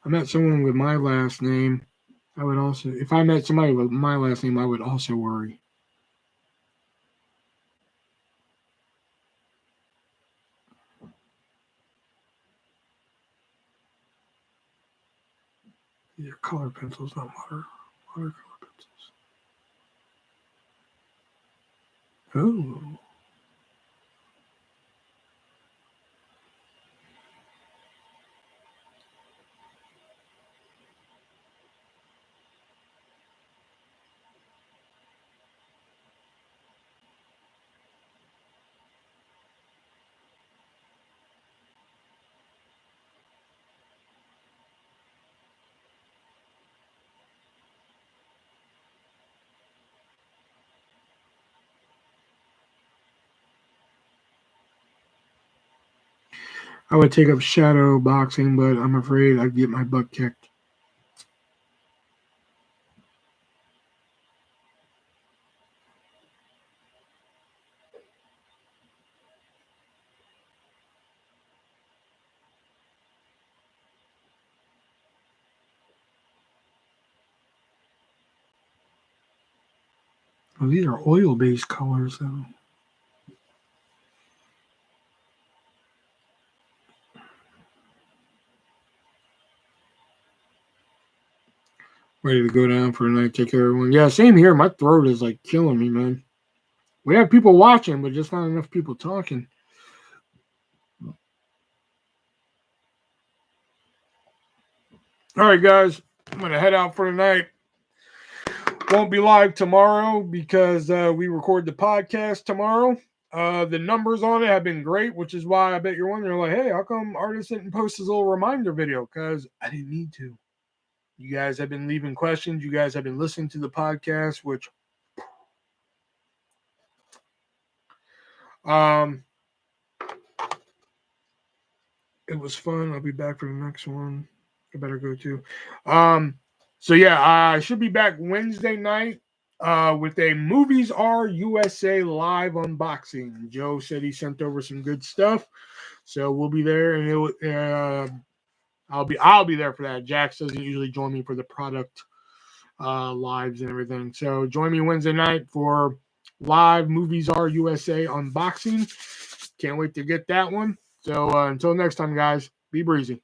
I met someone with my last name. I would also, if I met somebody with my last name, I would also worry. These are color pencils, not watercolor pencils. Oh. I would take up shadow boxing, but I'm afraid I'd get my butt kicked. Oh, these are oil-based colors, though. Ready to go down for a night. Take care, everyone. Yeah, same here. My throat is like killing me, man. We have people watching, but just not enough people talking. All right, guys. I'm going to head out for the night. Won't be live tomorrow because we record the podcast tomorrow. The numbers on it have been great, which is why I bet you're wondering, like, hey, how come Artist didn't post his little reminder video? Because I didn't need to. You guys have been leaving questions. You guys have been listening to the podcast, which it was fun. I'll be back for the next one. I better go too. So yeah, I should be back Wednesday night with a Movies Are USA live unboxing. Joe said he sent over some good stuff, so we'll be there, and I'll be there for that. Jax doesn't usually join me for the product lives and everything, so join me Wednesday night for live Movies Are USA unboxing. Can't wait to get that one. So until next time, guys, be breezy.